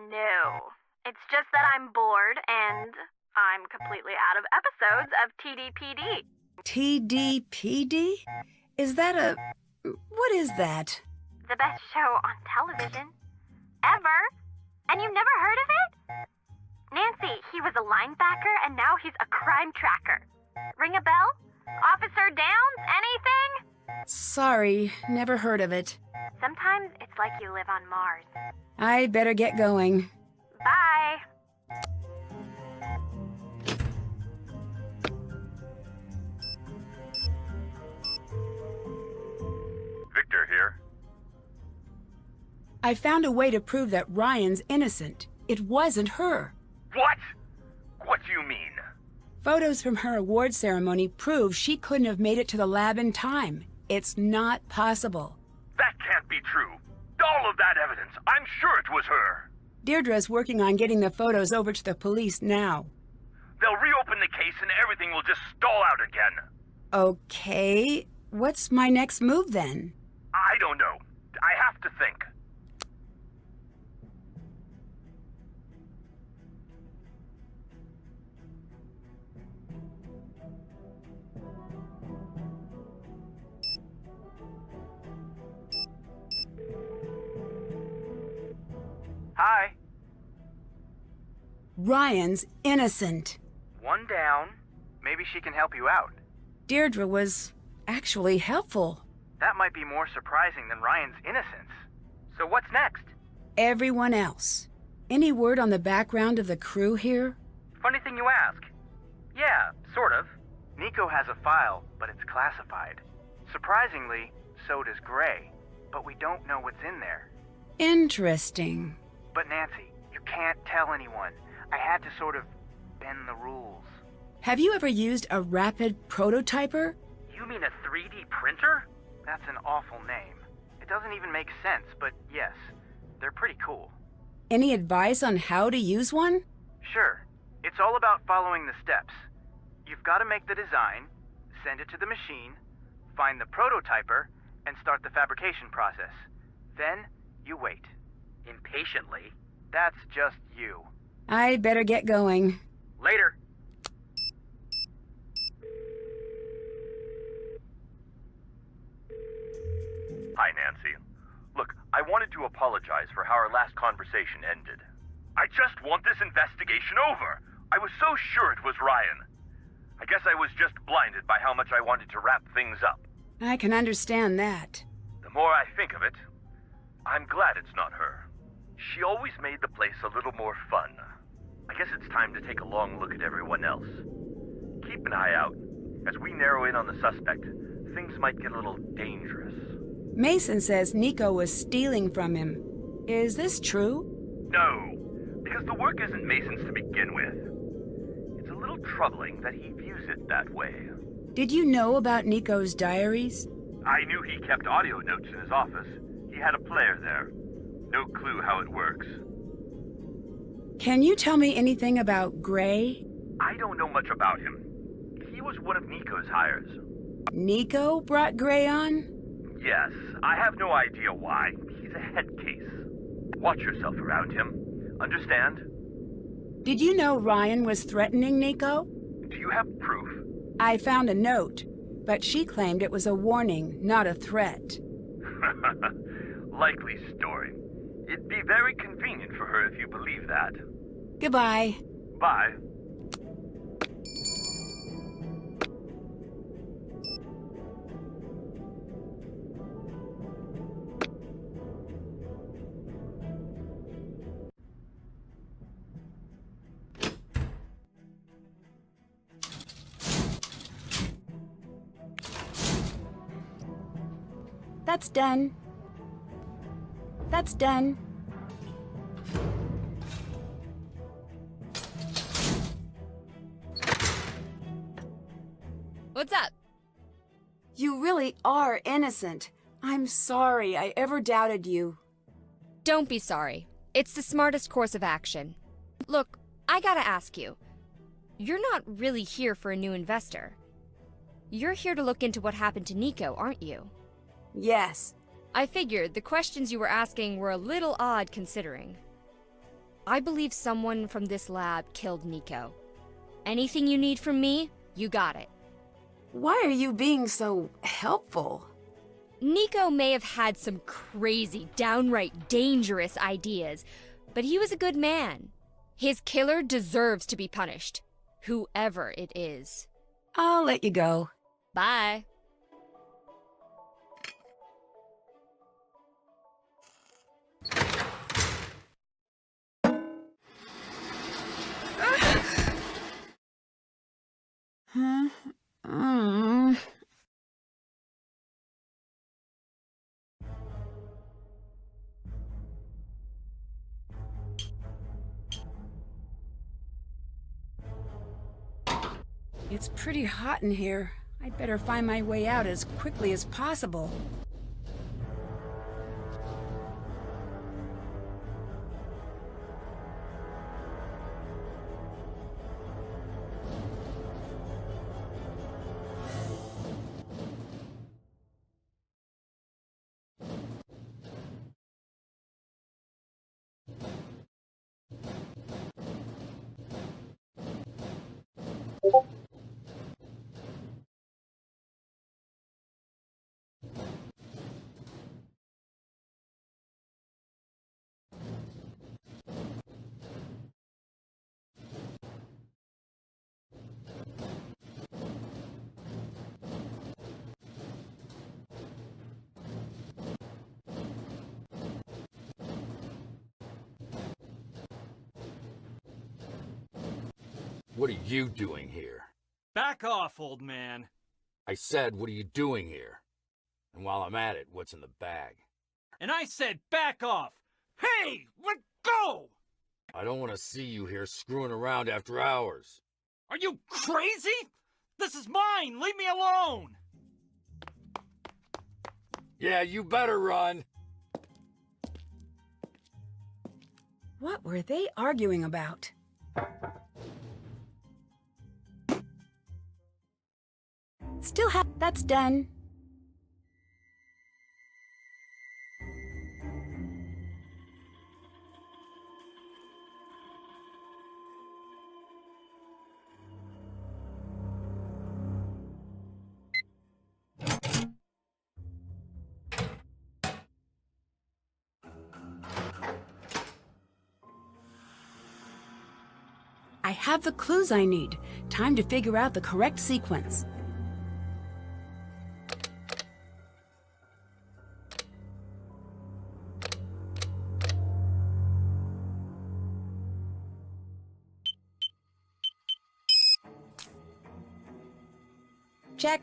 No. It's just that I'm bored and I'm completely out of episodes of TDPD. TDPD? Is that a... what is that? The best show on television. Ever. And you've never heard of it? Nancy, he was a linebacker and now he's a crime tracker. Ring a bell? Officer Downs, anything? Sorry, never heard of it. Sometimes it's like you live on Mars. I better get going. Bye. Victor here. I found a way to prove that Ryan's innocent. It wasn't her. What? What do you mean? Photos from her award ceremony prove she couldn't have made it to the lab in time. It's not possible. That can't be true. All of that evidence, I'm sure it was her. Deirdre's working on getting the photos over to the police now. They'll reopen the case and everything will just stall out again. Okay, what's my next move then? I don't know. I have to think. Hi. Ryan's innocent. One down. Maybe she can help you out. Deirdre was actually helpful. That might be more surprising than Ryan's innocence. So what's next? Everyone else. Any word on the background of the crew here? Funny thing you ask. Yeah, sort of. Nico has a file, but it's classified. Surprisingly, so does Gray. But we don't know what's in there. Interesting. But Nancy, you can't tell anyone. I had to sort of bend the rules. Have you ever used a rapid prototyper? You mean a 3D printer? That's an awful name. It doesn't even make sense, but yes, they're pretty cool. Any advice on how to use one? Sure. It's all about following the steps. You've got to make the design, send it to the machine, find the prototyper, and start the fabrication process. Then, you wait. Impatiently? That's just you. I better get going. Later. Hi, Nancy. Look, I wanted to apologize for how our last conversation ended. I just want this investigation over. I was so sure it was Ryan. I guess I was just blinded by how much I wanted to wrap things up. I can understand that. The more I think of it, I'm glad it's not her. She always made the place a little more fun. I guess it's time to take a long look at everyone else. Keep an eye out. As we narrow in on the suspect, things might get a little dangerous. Mason says Nico was stealing from him. Is this true? No, because the work isn't Mason's to begin with. It's a little troubling that he views it that way. Did you know about Nico's diaries? I knew he kept audio notes in his office. He had a player there. No clue how it works. Can you tell me anything about Gray? I don't know much about him. He was one of Nico's hires. Nico brought Gray on? Yes, I have no idea why. He's a head case. Watch yourself around him. Understand? Did you know Ryan was threatening Nico? Do you have proof? I found a note, but she claimed it was a warning, not a threat. Likely story. It'd be very convenient for her if you believe that. Goodbye. Bye. That's done. That's done. What's up? You really are innocent. I'm sorry I ever doubted you. Don't be sorry. It's the smartest course of action. Look, I gotta ask you. You're not really here for a new investor. You're here to look into what happened to Nico, aren't you? Yes. I figured the questions you were asking were a little odd considering. I believe someone from this lab killed Nico. Anything you need from me, you got it. Why are you being so helpful? Nico may have had some crazy, downright dangerous ideas, but he was a good man. His killer deserves to be punished, whoever it is. I'll let you go. Bye. Huh? It's pretty hot in here. I'd better find my way out as quickly as possible. What are you doing here? Back off, old man. I said, what are you doing here? And while I'm at it, what's in the bag? And I said back off. Hey, let go! I don't want to see you here screwing around after hours. Are you crazy? This is mine. Leave me alone. Yeah, you better run. What were they arguing about? That's done. I have the clues I need. Time to figure out the correct sequence. Check.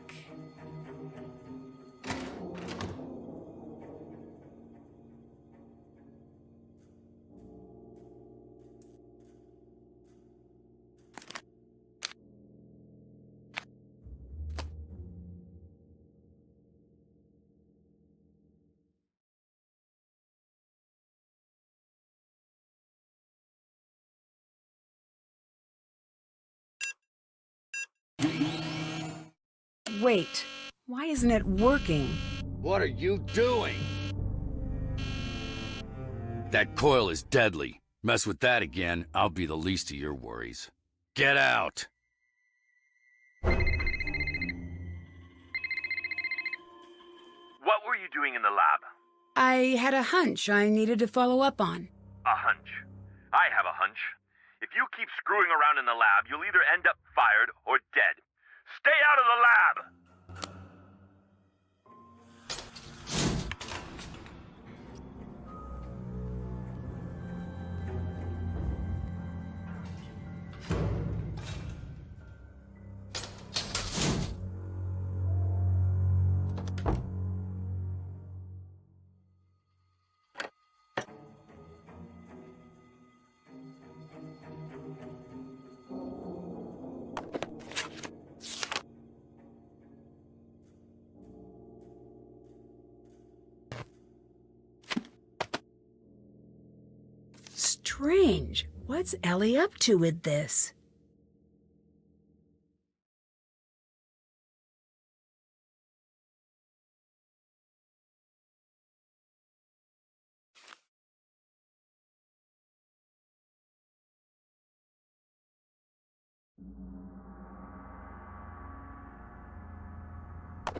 Wait, why isn't it working? What are you doing? That coil is deadly. Mess with that again, I'll be the least of your worries. Get out! What were you doing in the lab? I had a hunch I needed to follow up on. A hunch. I have a hunch. If you keep screwing around in the lab, you'll either end up fired or dead. Stay out of the lab! Strange. What's Ellie up to with this?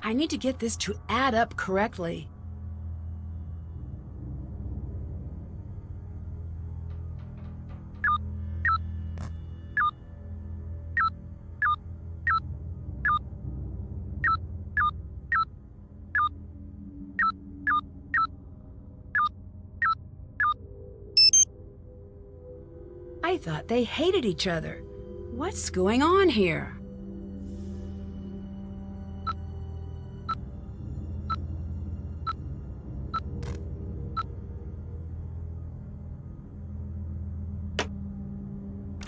I need to get this to add up correctly. I thought they hated each other. What's going on here?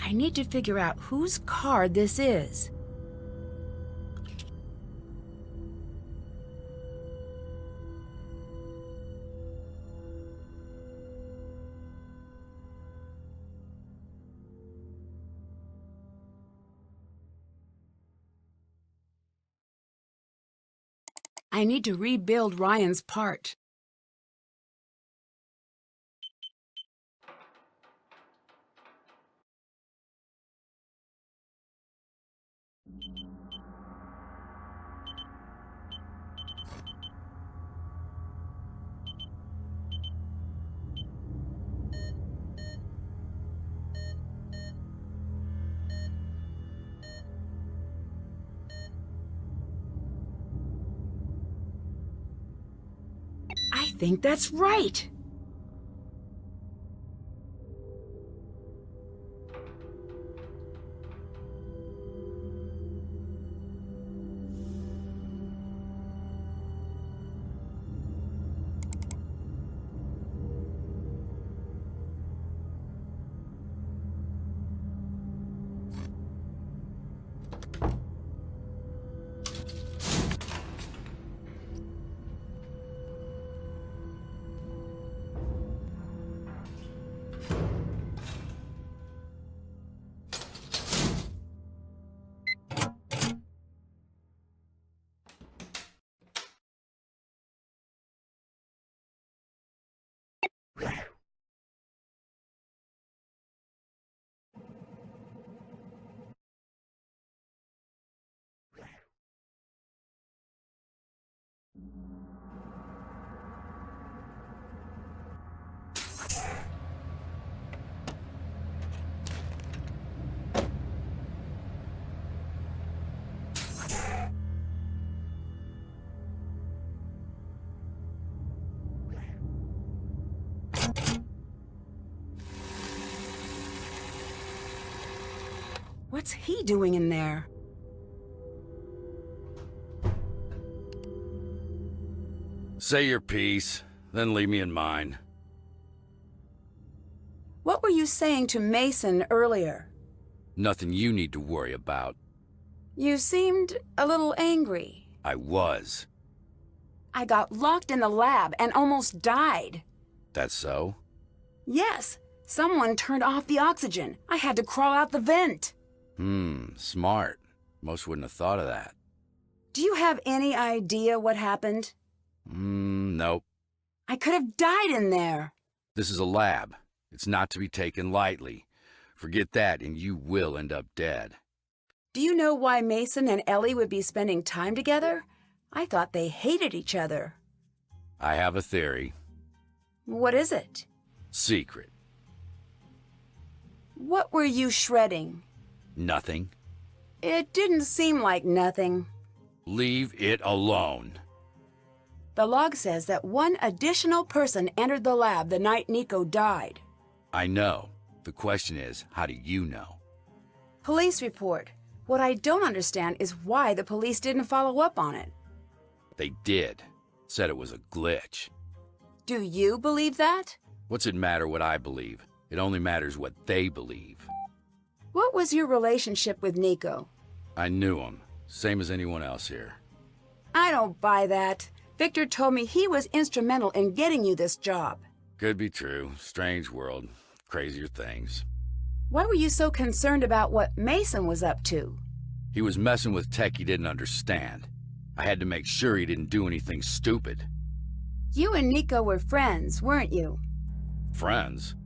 I need to figure out whose card this is. I need to rebuild Ryan's part. I think that's right. What's he doing in there? Say your piece, then leave me in mine. What were you saying to Mason earlier? Nothing you need to worry about. You seemed a little angry. I was. I got locked in the lab and almost died. That's so? Yes. Someone turned off the oxygen. I had to crawl out the vent. Smart. Most wouldn't have thought of that. Do you have any idea what happened? Nope. I could have died in there. This is a lab. It's not to be taken lightly. Forget that and you will end up dead. Do you know why Mason and Ellie would be spending time together? I thought they hated each other. I have a theory. What is it? Secret. What were you shredding? Nothing. It didn't seem like nothing. Leave it alone. The log says that one additional person entered the lab the night Nico died. I know. The question is, how do you know? Police report. What I don't understand is why the police didn't follow up on it. They did. Said it was a glitch. Do you believe that? What's it matter what I believe? It only matters what they believe. What was your relationship with Nico? I knew him. Same as anyone else here. I don't buy that. Victor told me he was instrumental in getting you this job. Could be true. Strange world. Crazier things. Why were you so concerned about what Mason was up to? He was messing with tech he didn't understand. I had to make sure he didn't do anything stupid. You and Nico were friends, weren't you? Friends?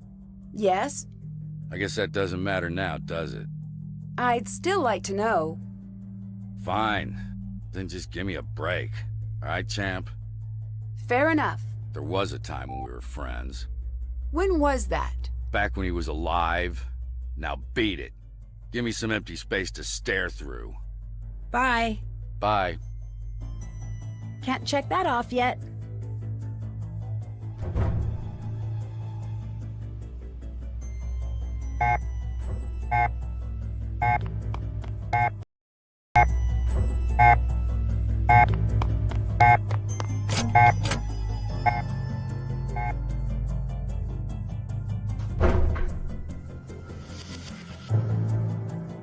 Yes. I guess that doesn't matter now, does it? I'd still like to know. Fine. Then just give me a break. All right, champ? Fair enough. There was a time when we were friends. When was that? Back when he was alive. Now beat it. Give me some empty space to stare through. Bye. Bye. Can't check that off yet.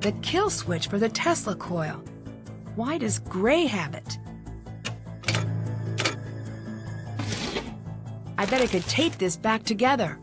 The kill switch for the Tesla coil. Why does Gray have it? I bet I could tape this back together.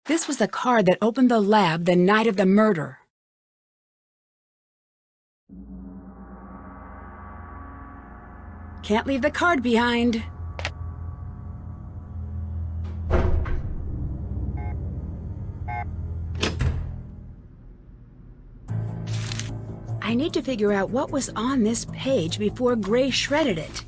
This was the card that opened the lab the night of the murder. Can't leave the card behind. I need to figure out what was on this page before Gray shredded it.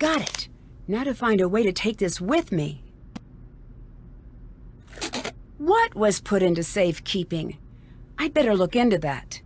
Got it. Now to find a way to take this with me. What was put into safekeeping? I'd better look into that.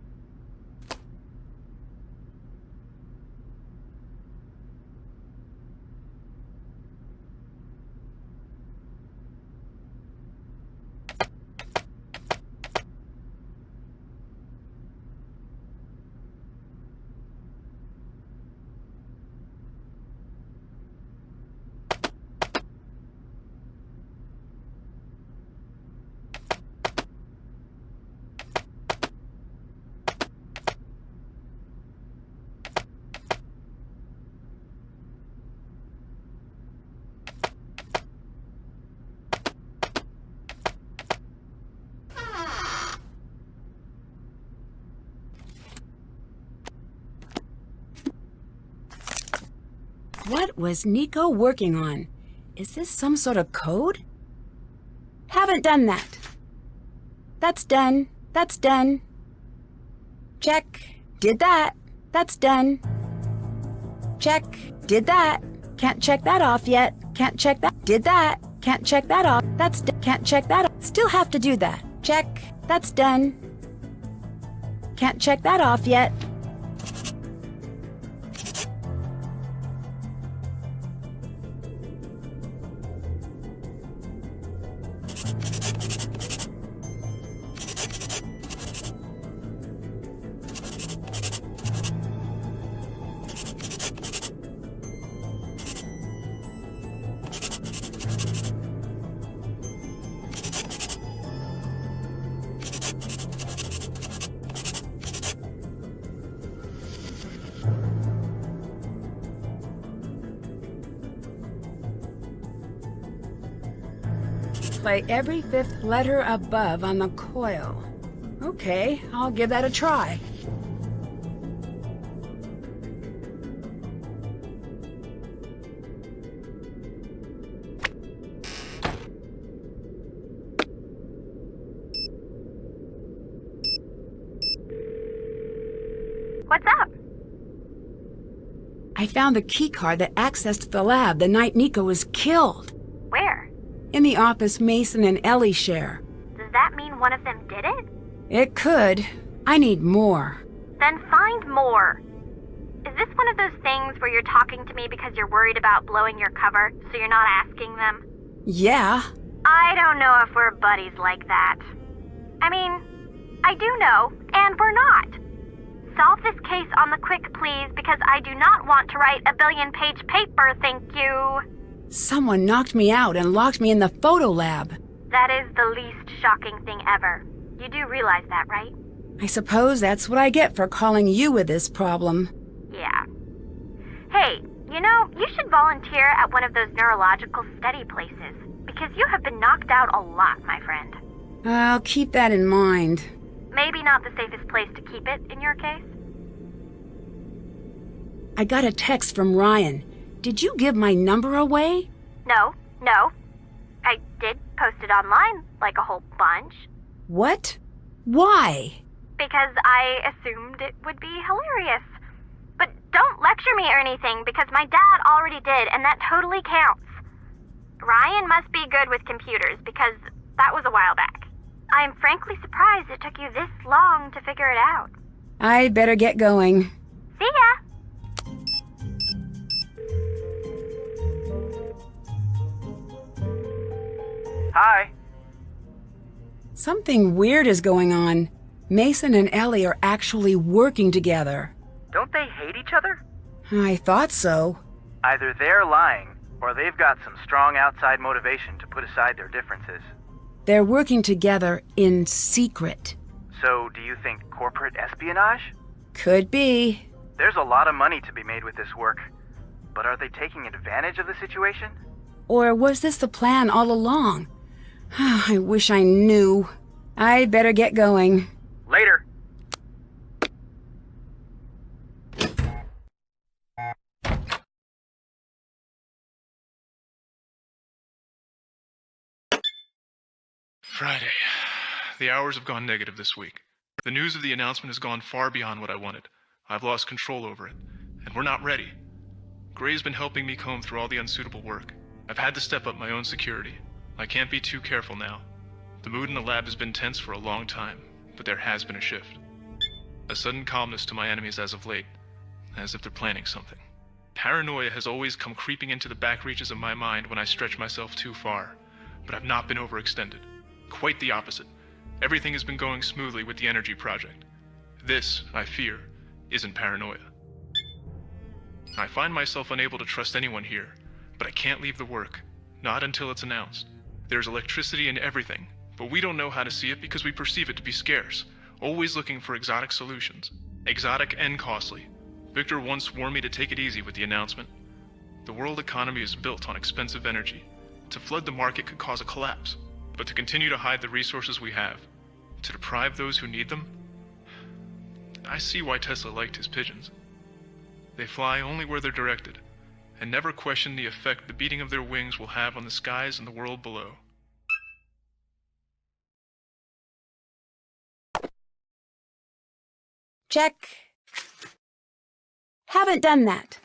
What was Nico working on? Is this some sort of code? Haven't done that. That's done. That's done. Check. Did that. That's done. Check. Did that. Can't check that off yet. Can't check that. Did that. Can't check that off. That's can't check that off. Still have to do that. Check. That's done. Can't check that off yet. display every fifth letter above on the coil. Okay, I'll give that a try. What's up? I found the keycard that accessed the lab the night Nico was killed. Where? In the office Mason and Ellie share. Does that mean one of them did it? It could. I need more. Then find more. Is this one of those things where you're talking to me because you're worried about blowing your cover, so you're not asking them? Yeah. I don't know if we're buddies like that. I mean, I do know, and we're not. Solve this case on the quick, please, because I do not want to write a billion-page paper, thank you. Someone knocked me out and locked me in the photo lab. That is the least shocking thing ever. You do realize that, right? I suppose that's what I get for calling you with this problem. Yeah. Hey, you should volunteer at one of those neurological study places, because you have been knocked out a lot, my friend. I'll keep that in mind. Maybe not the safest place to keep it in your case. I got a text from Ryan. Did you give my number away? No. I did post it online, like a whole bunch. What? Why? Because I assumed it would be hilarious. But don't lecture me or anything, because my dad already did, and that totally counts. Ryan must be good with computers, because that was a while back. I'm frankly surprised it took you this long to figure it out. I better get going. See ya! Hi. Something weird is going on. Mason and Ellie are actually working together. Don't they hate each other? I thought so. Either they're lying, or they've got some strong outside motivation to put aside their differences. They're working together in secret. So, do you think corporate espionage? Could be. There's a lot of money to be made with this work. But are they taking advantage of the situation? Or was this the plan all along? I wish I knew. I'd better get going. Later. Friday. The hours have gone negative this week. The news of the announcement has gone far beyond what I wanted. I've lost control over it, and we're not ready. Gray's been helping me comb through all the unsuitable work. I've had to step up my own security. I can't be too careful now. The mood in the lab has been tense for a long time, but there has been a shift. A sudden calmness to my enemies as of late, as if they're planning something. Paranoia has always come creeping into the back reaches of my mind when I stretch myself too far, but I've not been overextended. Quite the opposite. Everything has been going smoothly with the energy project. This, I fear, isn't paranoia. I find myself unable to trust anyone here, but I can't leave the work, not until it's announced. There's electricity in everything, but we don't know how to see it because we perceive it to be scarce, always looking for exotic solutions. Exotic and costly. Victor once warned me to take it easy with the announcement. The world economy is built on expensive energy. To flood the market could cause a collapse, but to continue to hide the resources we have, to deprive those who need them, I see why Tesla liked his pigeons. They fly only where they're directed, and never question the effect the beating of their wings will have on the skies and the world below. Check. Haven't done that.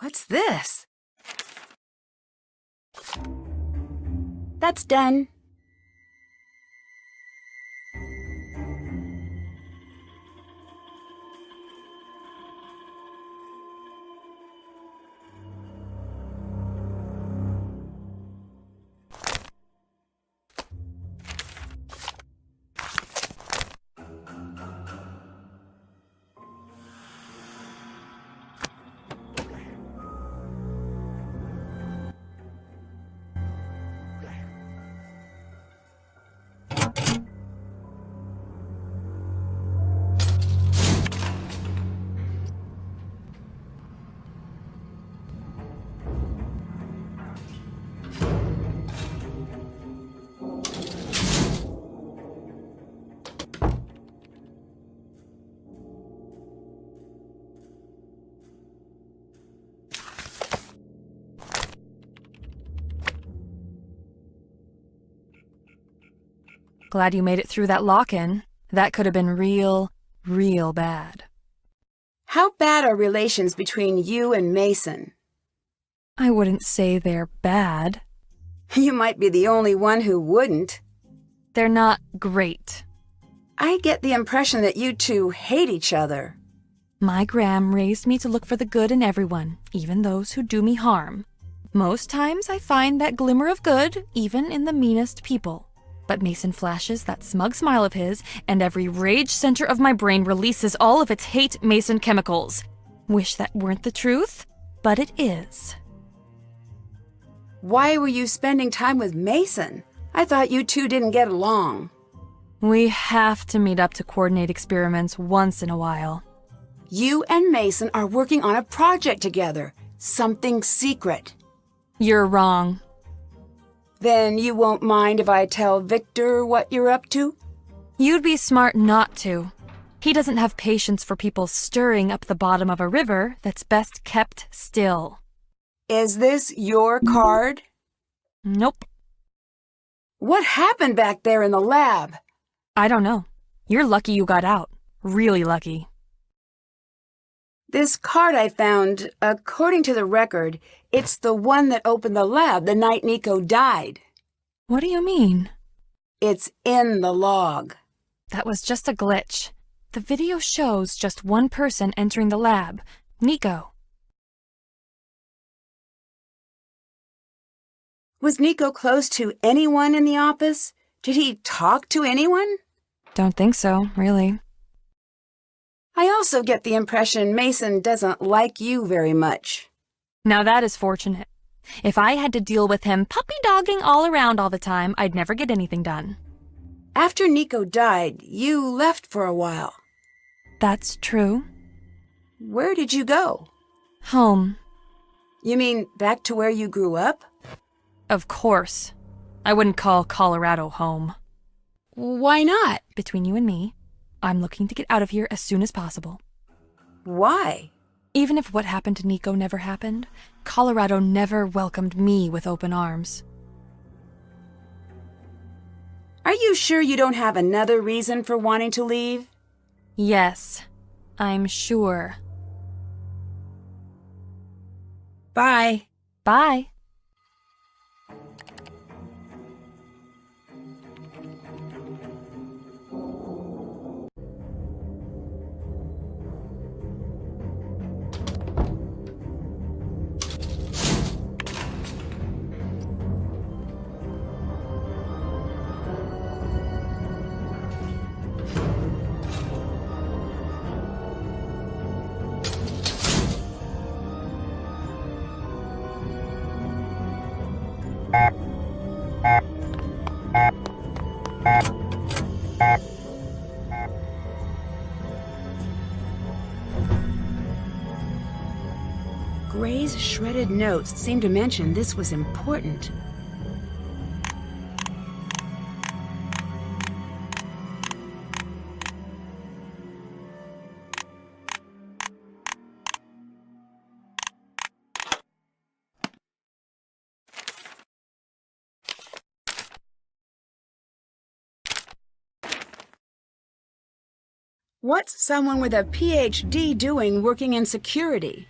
What's this? That's done. Glad you made it through that lock-in. That could have been real bad. How bad are relations between you and Mason? I wouldn't say they're bad. You might be the only one who wouldn't. They're not great. I get the impression that you two hate each other. My Gram raised me to look for the good in everyone, even those who do me harm. Most times I find that glimmer of good, even in the meanest people. But Mason flashes that smug smile of his, and every rage center of my brain releases all of its hate Mason chemicals. Wish that weren't the truth, but it is. Why were you spending time with Mason? I thought you two didn't get along. We have to meet up to coordinate experiments once in a while. You and Mason are working on a project together. Something secret. You're wrong. Then you won't mind if I tell Victor what you're up to? You'd be smart not to. He doesn't have patience for people stirring up the bottom of a river that's best kept still. Is this your card? Nope. What happened back there in the lab? I don't know. You're lucky you got out. Really lucky. This card I found, according to the record, it's the one that opened the lab the night Nico died. What do you mean? It's in the log. That was just a glitch. The video shows just one person entering the lab, Nico. Was Nico close to anyone in the office? Did he talk to anyone? Don't think so, really. I also get the impression Mason doesn't like you very much. Now that is fortunate. If I had to deal with him puppy-dogging all around all the time, I'd never get anything done. After Nico died, you left for a while. That's true. Where did you go? Home. You mean back to where you grew up? Of course. I wouldn't call Colorado home. Why not? Between you and me, I'm looking to get out of here as soon as possible. Why? Even if what happened to Nico never happened, Colorado never welcomed me with open arms. Are you sure you don't have another reason for wanting to leave? Yes, I'm sure. Bye. Bye. Gray's shredded notes seem to mention this was important. What's someone with a PhD doing working in security?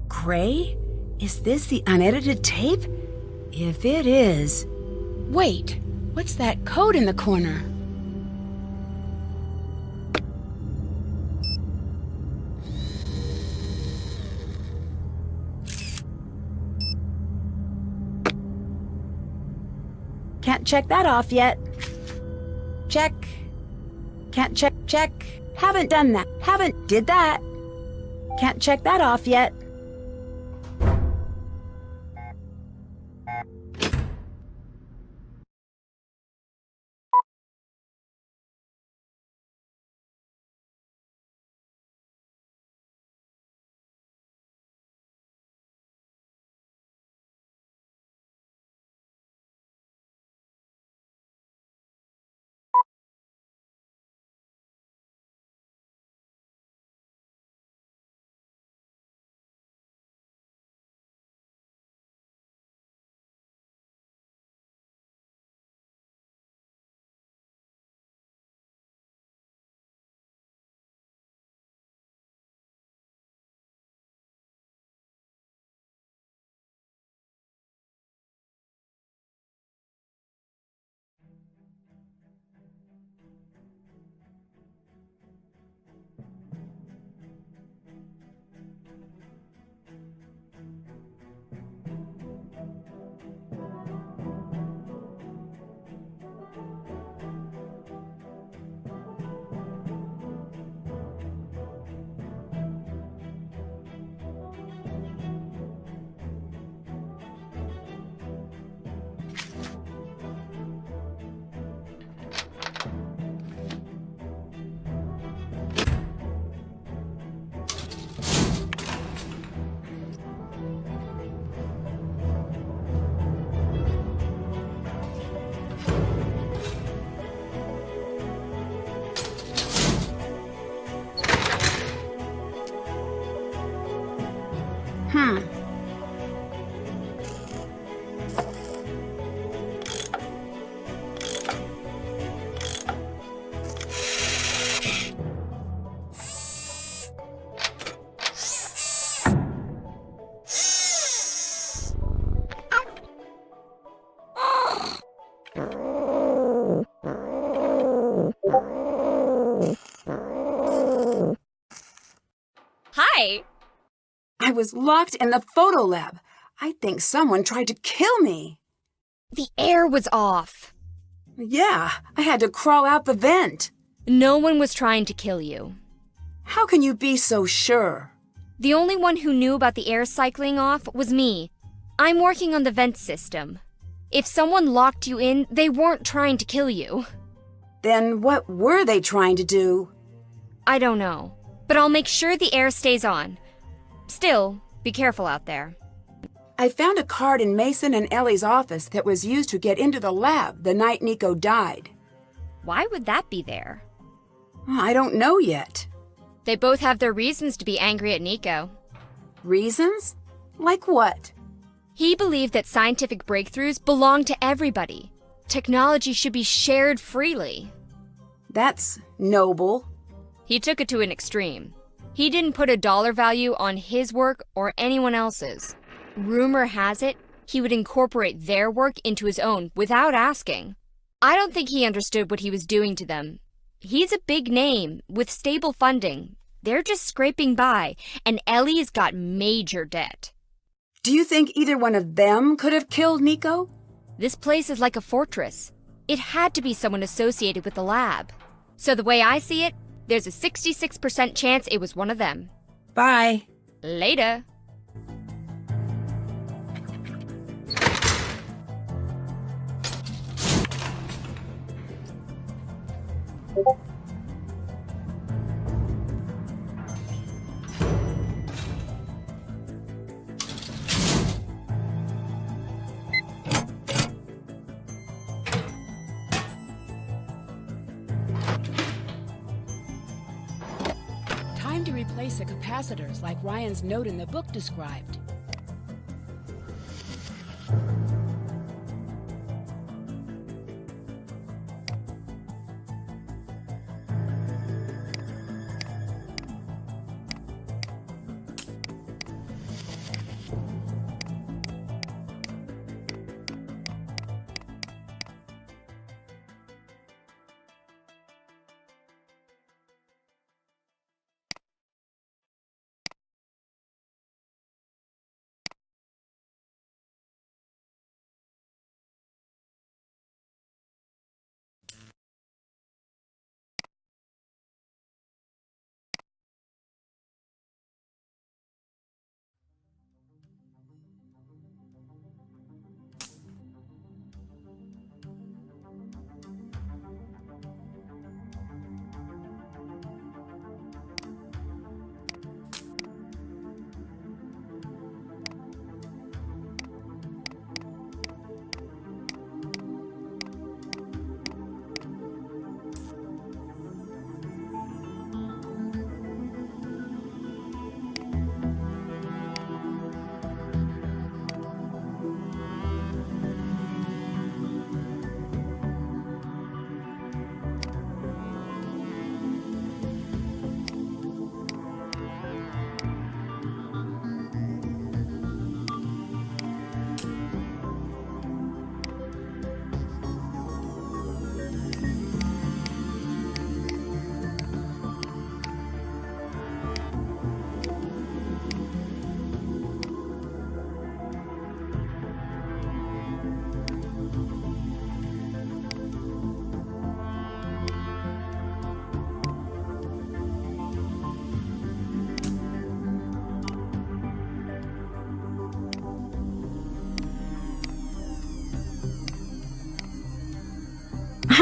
Gray? Is this the unedited tape? If it is... Wait, what's that code in the corner? Can't check that off yet. Check. Can't check. Haven't done that. Haven't did that. Can't check that off yet. Hi! I was locked in the photo lab. I think someone tried to kill me. The air was off. Yeah, I had to crawl out the vent. No one was trying to kill you. How can you be so sure? The only one who knew about the air cycling off was me. I'm working on the vent system. If someone locked you in, they weren't trying to kill you. Then what were they trying to do? I don't know, but I'll make sure the air stays on. Still, be careful out there. I found a card in Mason and Ellie's office that was used to get into the lab the night Nico died. Why would that be there? I don't know yet. They both have their reasons to be angry at Nico. Reasons? Like what? He believed that scientific breakthroughs belong to everybody. Technology should be shared freely. That's noble. He took it to an extreme. He didn't put a dollar value on his work or anyone else's. Rumor has it, he would incorporate their work into his own without asking. I don't think he understood what he was doing to them. He's a big name with stable funding. They're just scraping by, and Ellie's got major debt. Do you think either one of them could have killed Nico? This place is like a fortress. It had to be someone associated with the lab. So the way I see it, there's a 66% chance it was one of them. Bye. Later. Time to replace the capacitors like Ryan's note in the book described.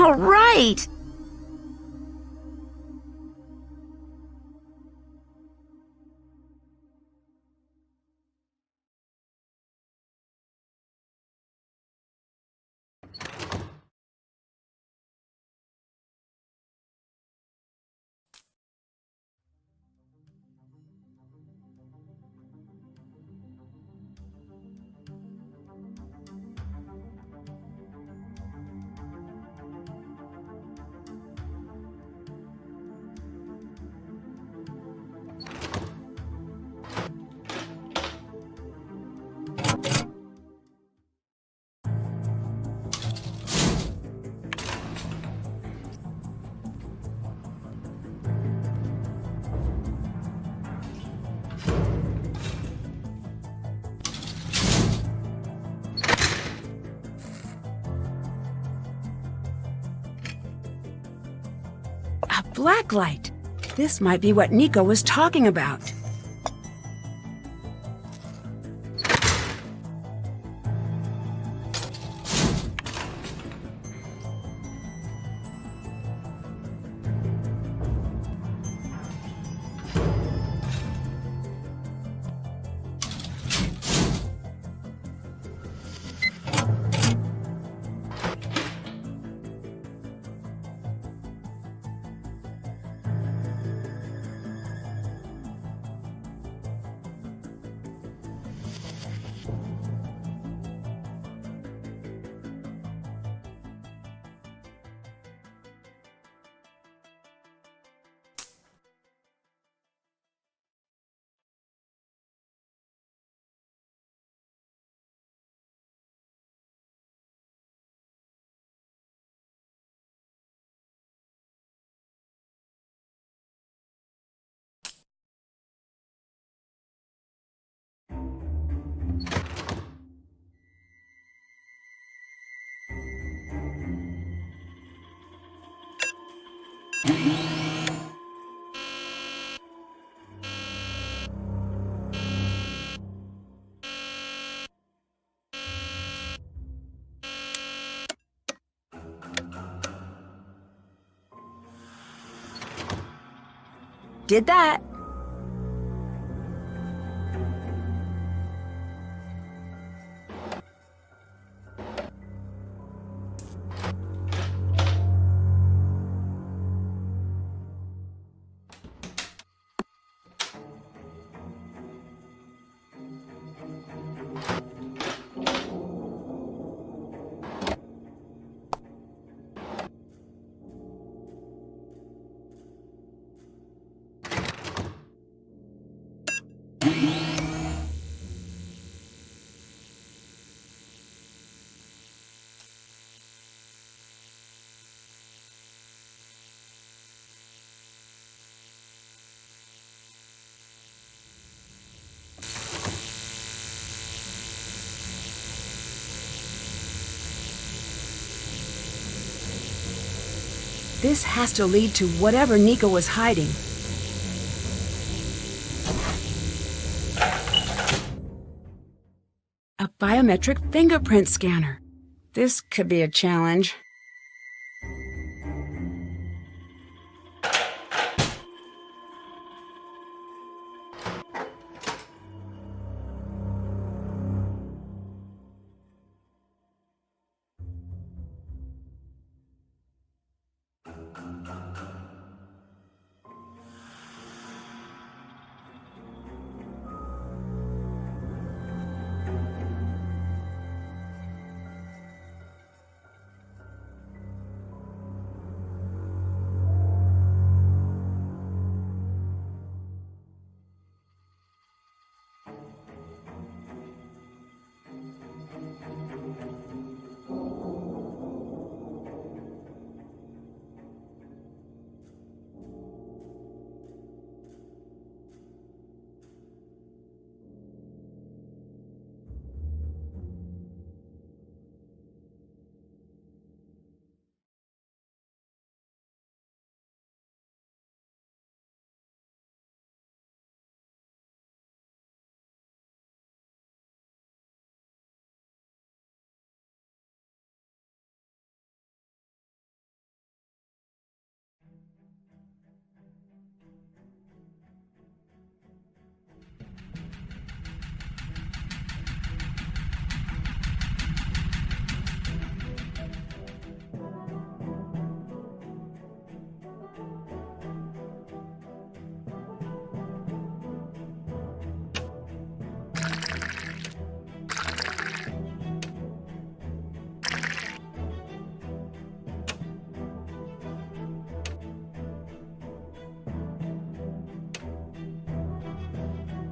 All right! A blacklight. This might be what Nico was talking about. Did that. This has to lead to whatever Nico was hiding. A biometric fingerprint scanner. This could be a challenge.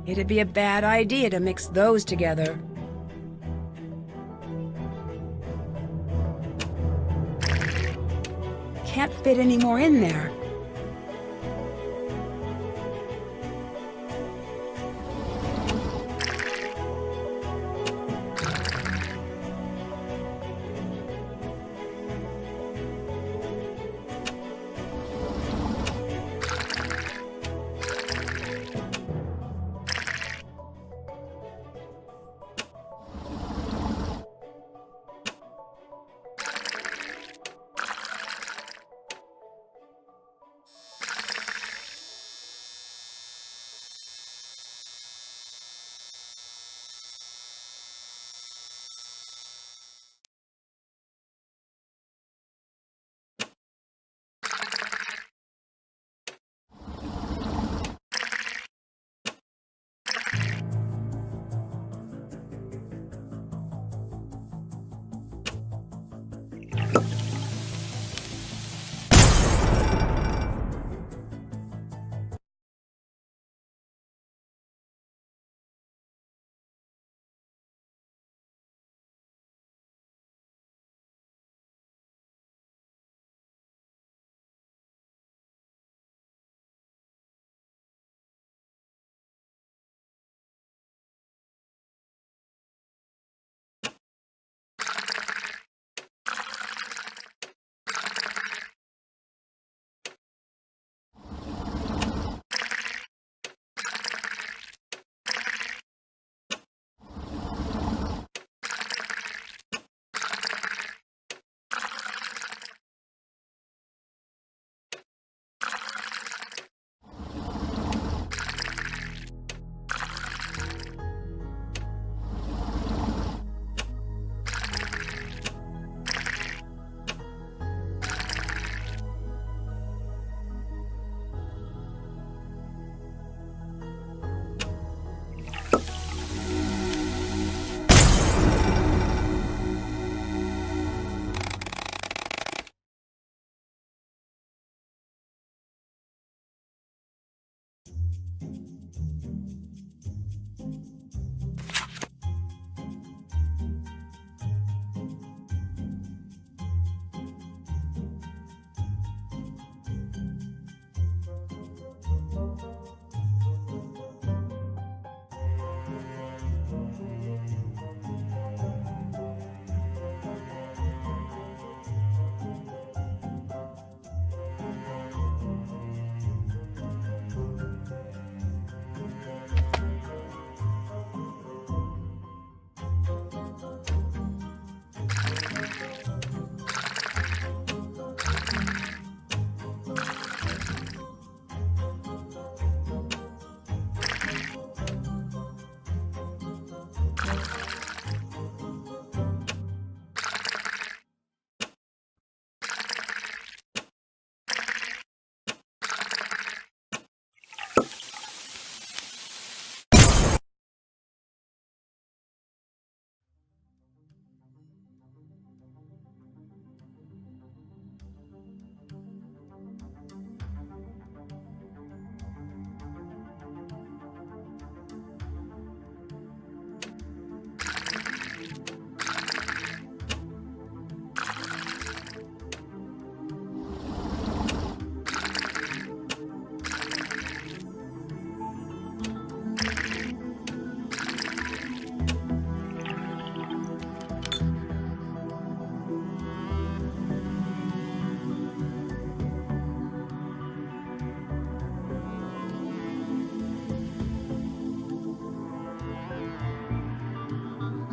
It'd be a bad idea to mix those together. Can't fit any more in there.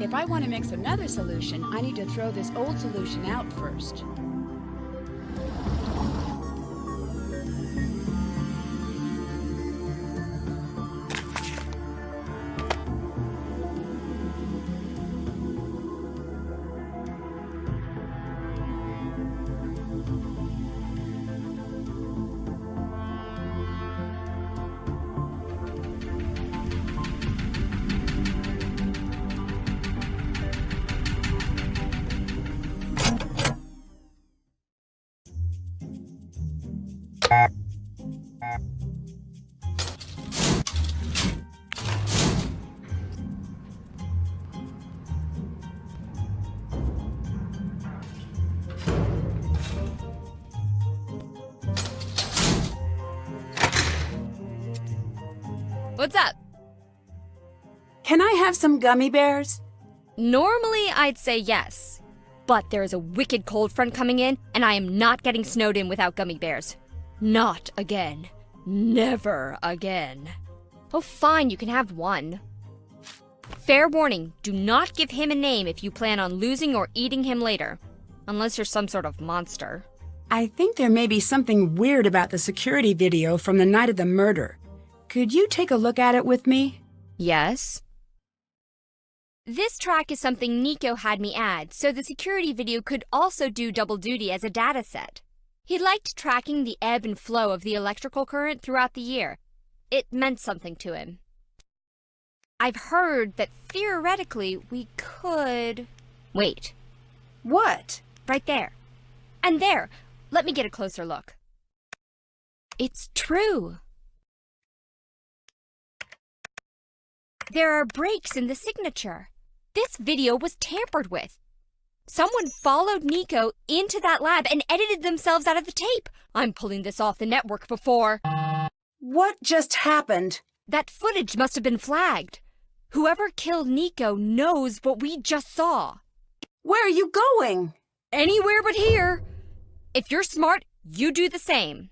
If I want to mix another solution, I need to throw this old solution out first. What's up? Can I have some gummy bears? Normally, I'd say yes. But there is a wicked cold front coming in, and I am not getting snowed in without gummy bears. Not again. Never again. Oh, fine, you can have one. Fair warning, do not give him a name if you plan on losing or eating him later. Unless you're some sort of monster. I think there may be something weird about the security video from the night of the murder. Could you take a look at it with me? Yes? This track is something Nico had me add, so the security video could also do double duty as a data set. He liked tracking the ebb and flow of the electrical current throughout the year. It meant something to him. I've heard that theoretically we could... Wait. What? Right there. And there. Let me get a closer look. It's true. There are breaks in the signature. This video was tampered with. Someone followed Nico into that lab and edited themselves out of the tape. I'm pulling this off the network before. What just happened? That footage must have been flagged. Whoever killed Nico knows what we just saw. Where are you going? Anywhere but here. If you're smart, you do the same.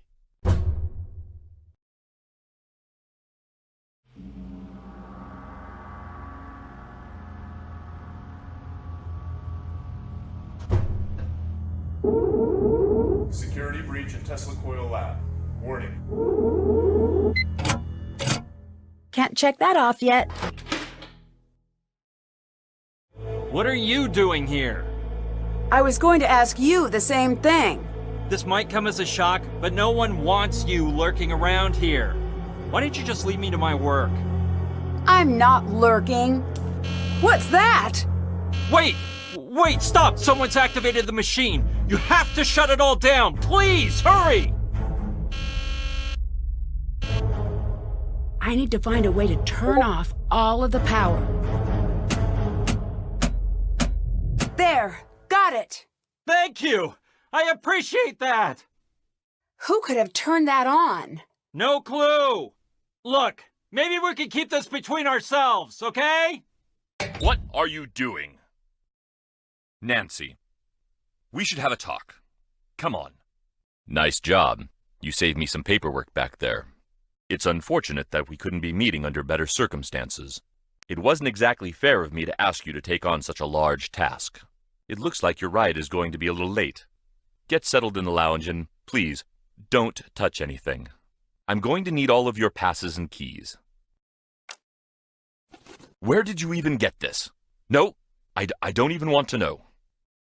Security breach at Tesla Coil Lab. Warning. Can't check that off yet. What are you doing here? I was going to ask you the same thing. This might come as a shock, but no one wants you lurking around here. Why don't you just leave me to my work? I'm not lurking. What's that? Wait! Wait, stop! Someone's activated the machine! You have to shut it all down! Please, hurry! I need to find a way to turn off all of the power. There! Got it! Thank you! I appreciate that! Who could have turned that on? No clue! Look, maybe we could keep this between ourselves, okay? What are you doing? Nancy, we should have a talk. Come on. Nice job. You saved me some paperwork back there. It's unfortunate that we couldn't be meeting under better circumstances. It wasn't exactly fair of me to ask you to take on such a large task. It looks like your ride is going to be a little late. Get settled in the lounge and, please, don't touch anything. I'm going to need all of your passes and keys. Where did you even get this? No, I don't even want to know.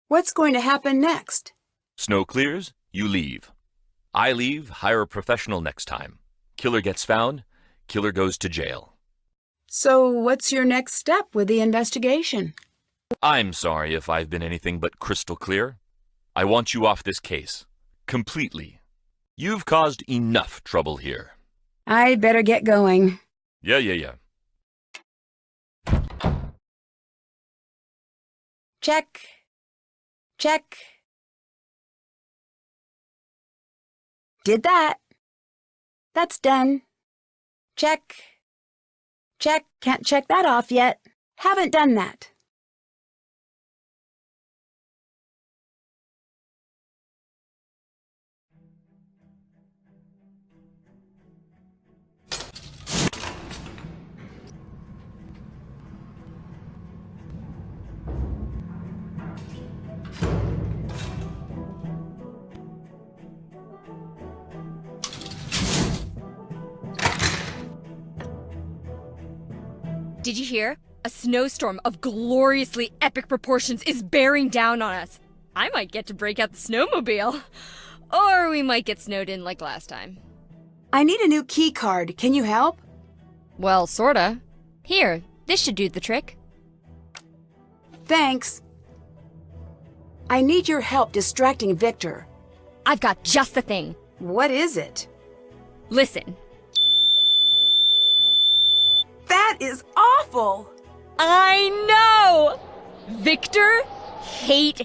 What's going to happen next? Snow clears, you leave. I leave, hire a professional next time. Killer gets found, killer goes to jail. So what's your next step with the investigation? I'm sorry if I've been anything but crystal clear. I want you off this case. Completely. You've caused enough trouble here. I'd better get going. Yeah. Check. Check. Did that. That's done. Check. Check. Can't check that off yet. Haven't done that. Did you hear? A snowstorm of gloriously epic proportions is bearing down on us. I might get to break out the snowmobile. Or we might get snowed in like last time. I need a new key card. Can you help? Well, sorta. Here, this should do the trick. Thanks. I need your help distracting Victor. I've got just the thing. What is it? Listen. That is awful! I know! Victor hates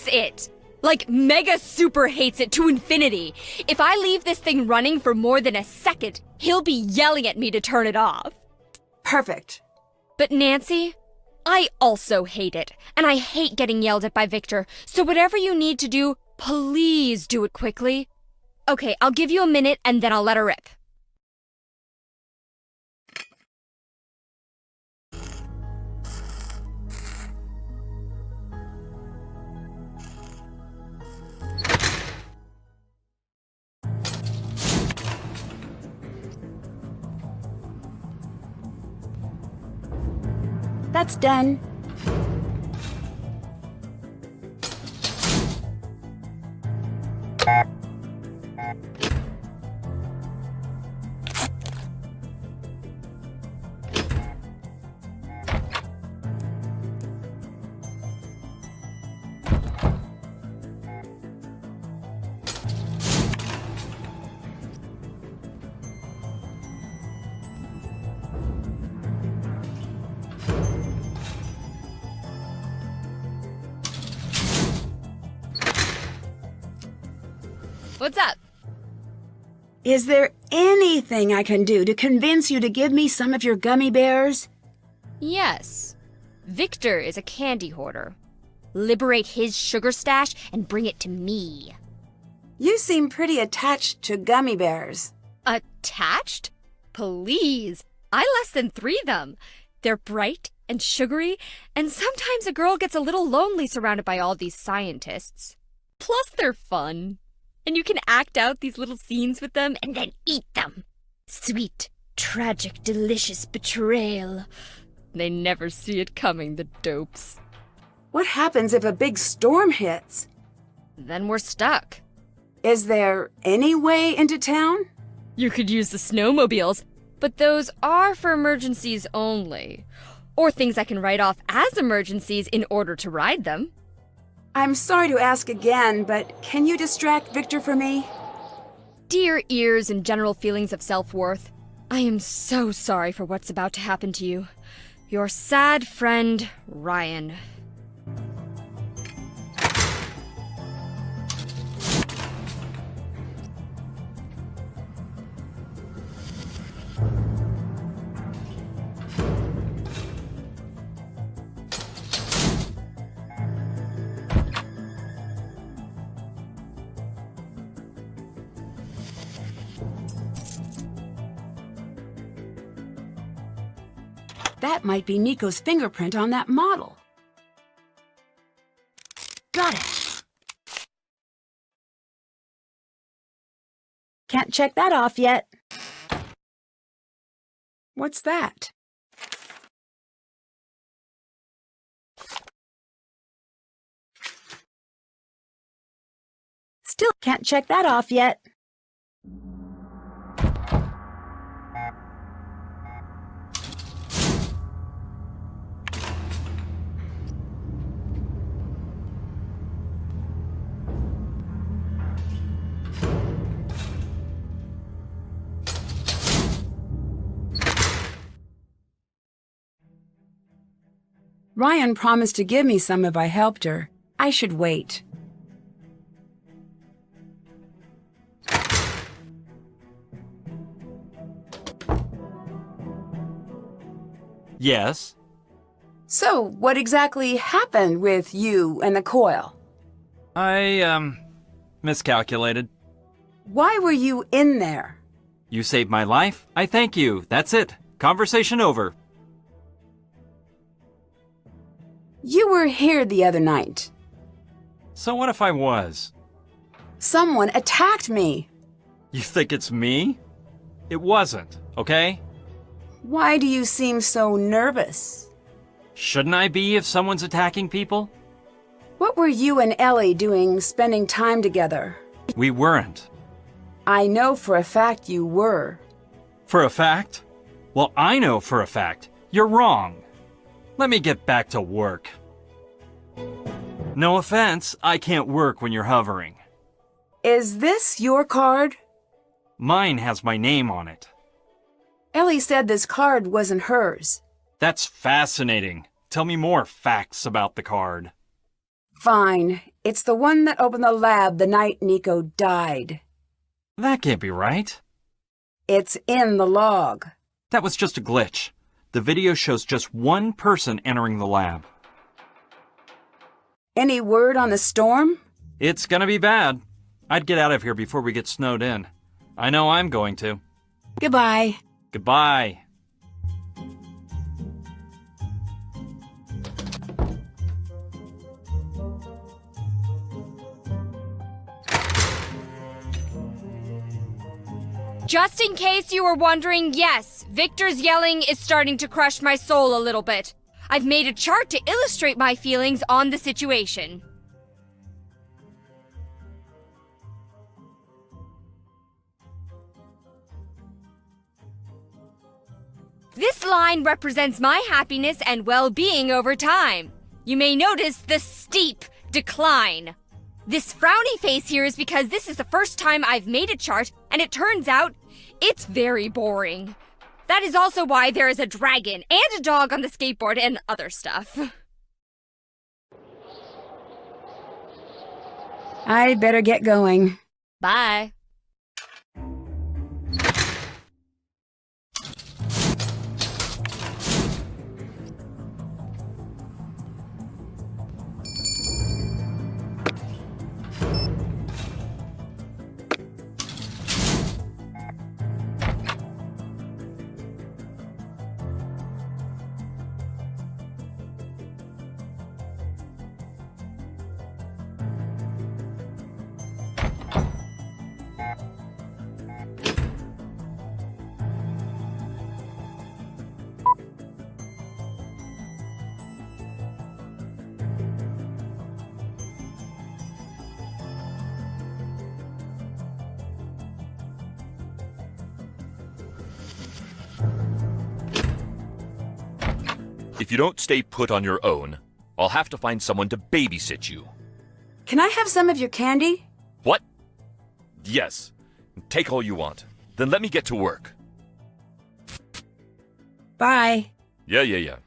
it. Like, mega super hates it to infinity. If I leave this thing running for more than a second, he'll be yelling at me to turn it off. Perfect. But Nancy, I also hate it. And I hate getting yelled at by Victor. So whatever you need to do, please do it quickly. Okay, I'll give you a minute and then I'll let her rip. That's done. What's up? Is there anything I can do to convince you to give me some of your gummy bears? Yes. Victor is a candy hoarder. Liberate his sugar stash and bring it to me. You seem pretty attached to gummy bears. Attached? Please. I less than 3 them. They're bright and sugary, and sometimes a girl gets a little lonely surrounded by all these scientists. Plus, they're fun. And you can act out these little scenes with them and then eat them. Sweet, tragic, delicious betrayal. They never see it coming, the dopes. What happens if a big storm hits? Then we're stuck. Is there any way into town? You could use the snowmobiles, but those are for emergencies only. Or things I can write off as emergencies in order to ride them. I'm sorry to ask again, but can you distract Victor for me? Dear ears and general feelings of self-worth, I am so sorry for what's about to happen to you. Your sad friend, Ryan. That might be Nico's fingerprint on that model. Got it. Can't check that off yet. What's that? Still can't check that off yet. Ryan promised to give me some if I helped her. I should wait. Yes? So, what exactly happened with you and the coil? I, miscalculated. Why were you in there? You saved my life. I thank you. That's it. Conversation over. You were here the other night. So what if I was? Someone attacked me. You think it's me? It wasn't, okay? Why do you seem so nervous? Shouldn't I be if someone's attacking people? What were you and Ellie doing spending time together? We weren't. I know for a fact you were. For a fact? Well, I know for a fact. You're wrong. Let me get back to work. No offense, I can't work when you're hovering. Is this your card? Mine has my name on it. Ellie said this card wasn't hers. That's fascinating. Tell me more facts about the card. Fine. It's the one that opened the lab the night Nico died. That can't be right. It's in the log. That was just a glitch. The video shows just one person entering the lab. Any word on the storm? It's gonna be bad. I'd get out of here before we get snowed in. I know I'm going to. Goodbye. Goodbye. Just in case you were wondering, yes, Victor's yelling is starting to crush my soul a little bit. I've made a chart to illustrate my feelings on the situation. This line represents my happiness and well-being over time. You may notice the steep decline. This frowny face here is because this is the first time I've made a chart, and it turns out it's very boring. That is also why there is a dragon and a dog on the skateboard and other stuff. I'd better get going. Bye. If you don't stay put on your own, I'll have to find someone to babysit you. Can I have some of your candy? What? Yes. Take all you want. Then let me get to work. Bye. Yeah.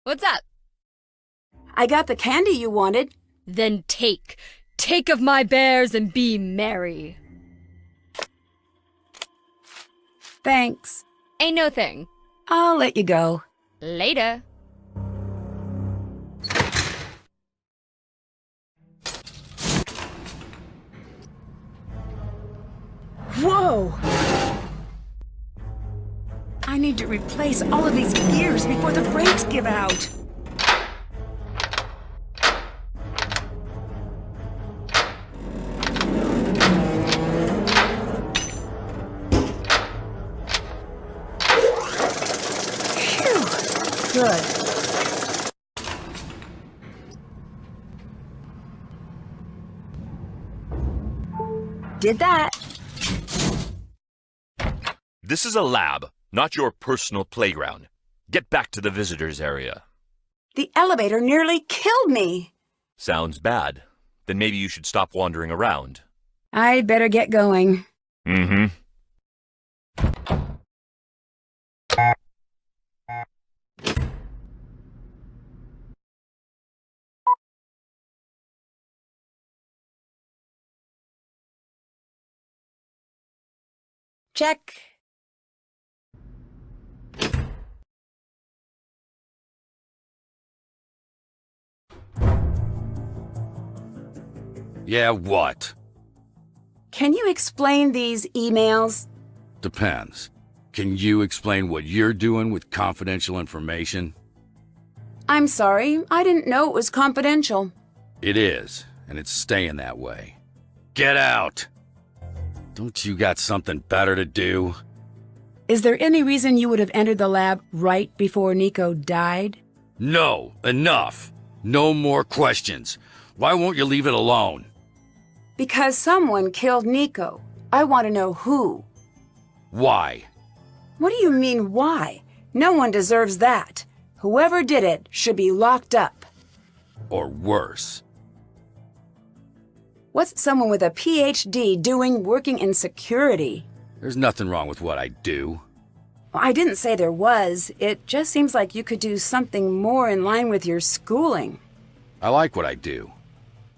What's up? I got the candy you wanted. Then take. Take of my bears and be merry. Thanks. Ain't no thing. I'll let you go. Later. Whoa! I need to replace all of these gears before the brakes give out. Phew! Good. Did that. This is a lab, not your personal playground. Get back to the visitors area. The elevator nearly killed me. Sounds bad. Then maybe you should stop wandering around. I'd better get going. Mm-hmm. Check. Yeah, what? Can you explain these emails? Depends. Can you explain what you're doing with confidential information? I'm sorry, I didn't know it was confidential. It is, and it's staying that way. Get out! Don't you got something better to do? Is there any reason you would have entered the lab right before Nico died? No, enough! No more questions. Why won't you leave it alone? Because someone killed Nico. I want to know who. Why? What do you mean, why? No one deserves that. Whoever did it should be locked up. Or worse. What's someone with a PhD doing working in security? There's nothing wrong with what I do. I didn't say there was. It just seems like you could do something more in line with your schooling. I like what I do.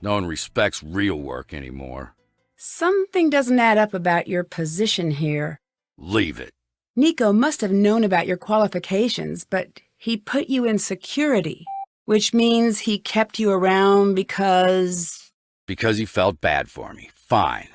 No one respects real work anymore. Something doesn't add up about your position here. Leave it. Nico must have known about your qualifications, but he put you in security, which means he kept you around because... Because he felt bad for me. Fine.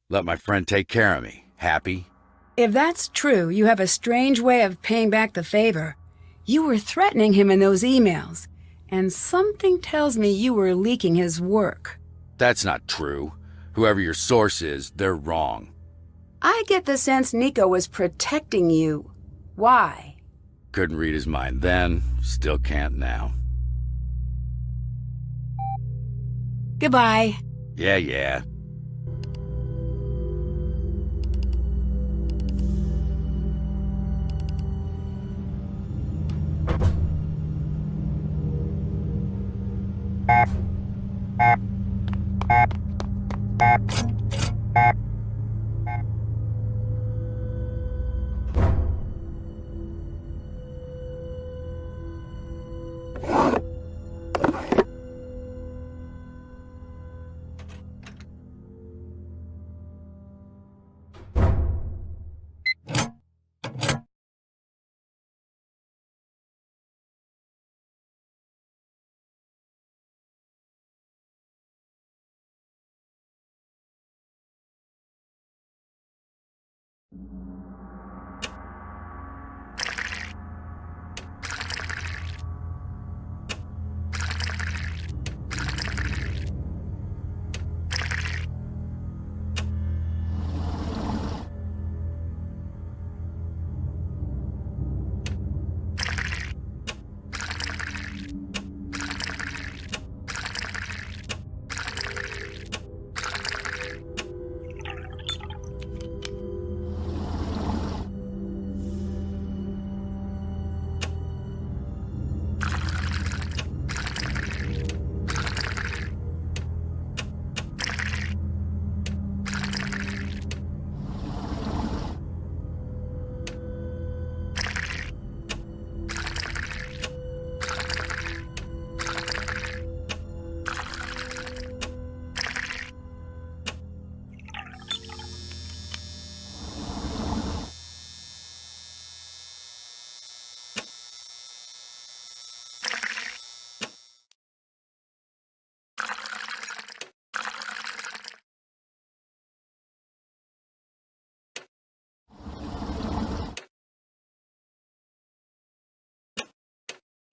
Let my friend take care of me. Happy? If that's true, you have a strange way of paying back the favor. You were threatening him in those emails, and something tells me you were leaking his work. That's not true. Whoever your source is, they're wrong. I get the sense Nico was protecting you. Why? Couldn't read his mind then, still can't now. Goodbye. Yeah.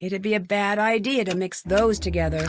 It'd be a bad idea to mix those together.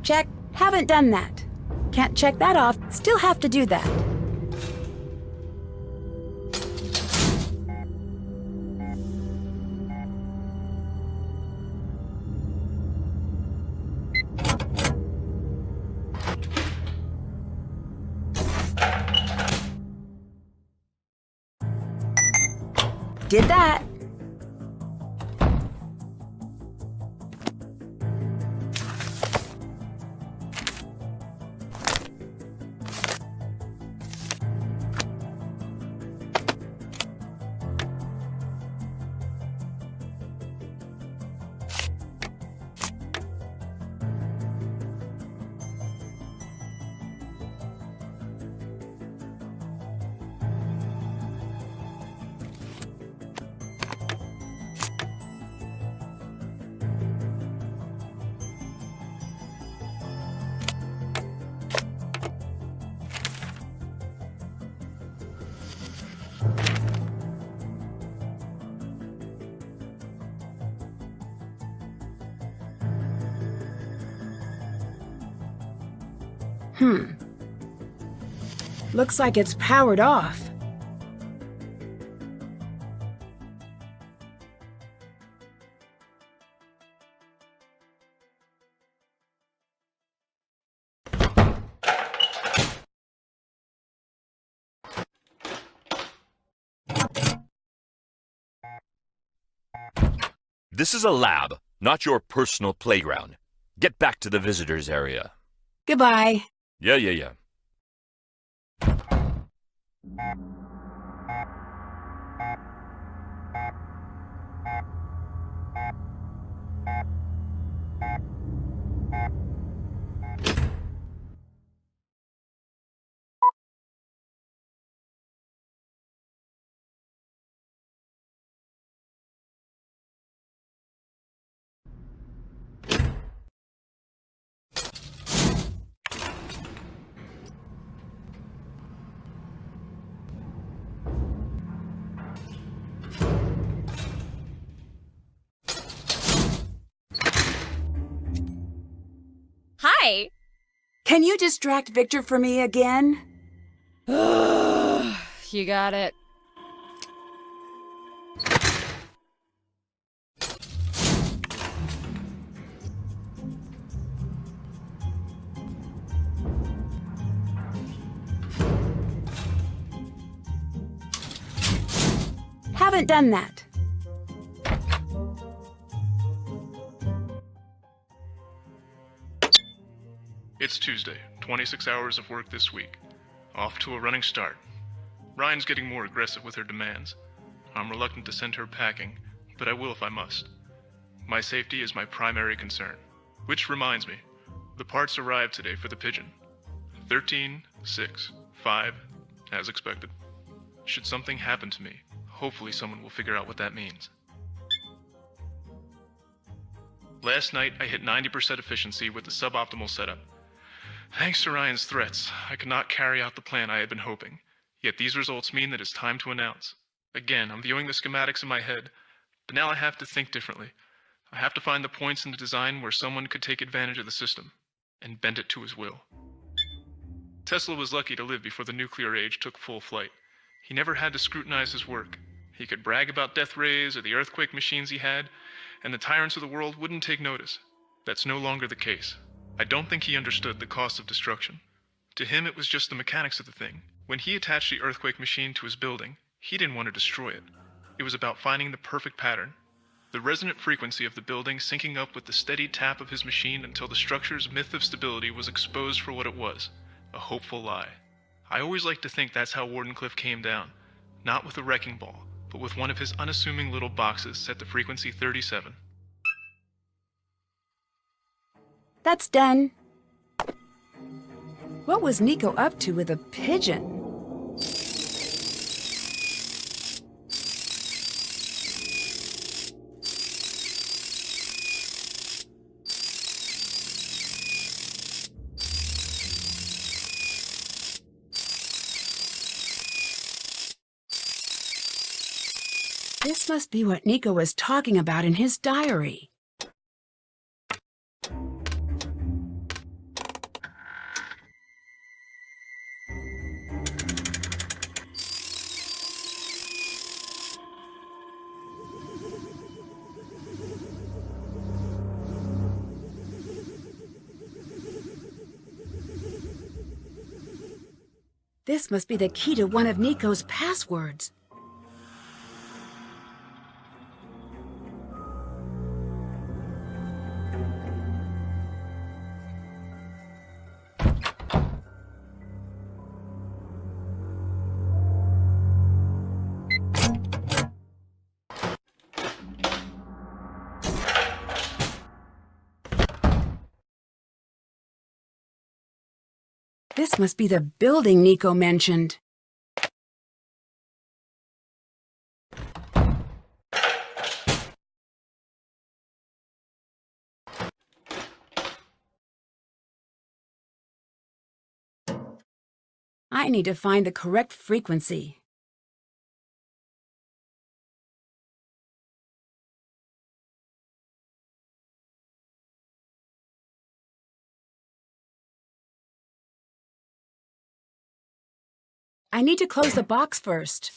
Check. Haven't done that. Can't check that off. Still have to do that. Did that. Looks like it's powered off. This is a lab, not your personal playground. Get back to the visitors area. Goodbye. Yeah. Hi! Can you distract Victor for me again? You got it. Haven't done that. It's Tuesday, 26 hours of work this week. Off to a running start. Ryan's getting more aggressive with her demands. I'm reluctant to send her packing, but I will if I must. My safety is my primary concern. Which reminds me, the parts arrived today for the pigeon. 13, 6, 5, as expected. Should something happen to me, hopefully someone will figure out what that means. Last night, I hit 90% efficiency with the suboptimal setup. Thanks to Ryan's threats, I could not carry out the plan I had been hoping. Yet these results mean that it's time to announce. Again, I'm viewing the schematics in my head, but now I have to think differently. I have to find the points in the design where someone could take advantage of the system and bend it to his will. Tesla was lucky to live before the nuclear age took full flight. He never had to scrutinize his work. He could brag about death rays or the earthquake machines he had, and the tyrants of the world wouldn't take notice. That's no longer the case. I don't think he understood the cost of destruction. To him, it was just the mechanics of the thing. When he attached the earthquake machine to his building, he didn't want to destroy it. It was about finding the perfect pattern. The resonant frequency of the building syncing up with the steady tap of his machine until the structure's myth of stability was exposed for what it was, a hopeful lie. I always like to think that's how Wardenclyffe came down. Not with a wrecking ball, but with one of his unassuming little boxes set to frequency 37. That's done. What was Nico up to with a pigeon? This must be what Nico was talking about in his diary. This must be the key to one of Nico's passwords. This must be the building Nico mentioned. I need to find the correct frequency. I need to close the box first.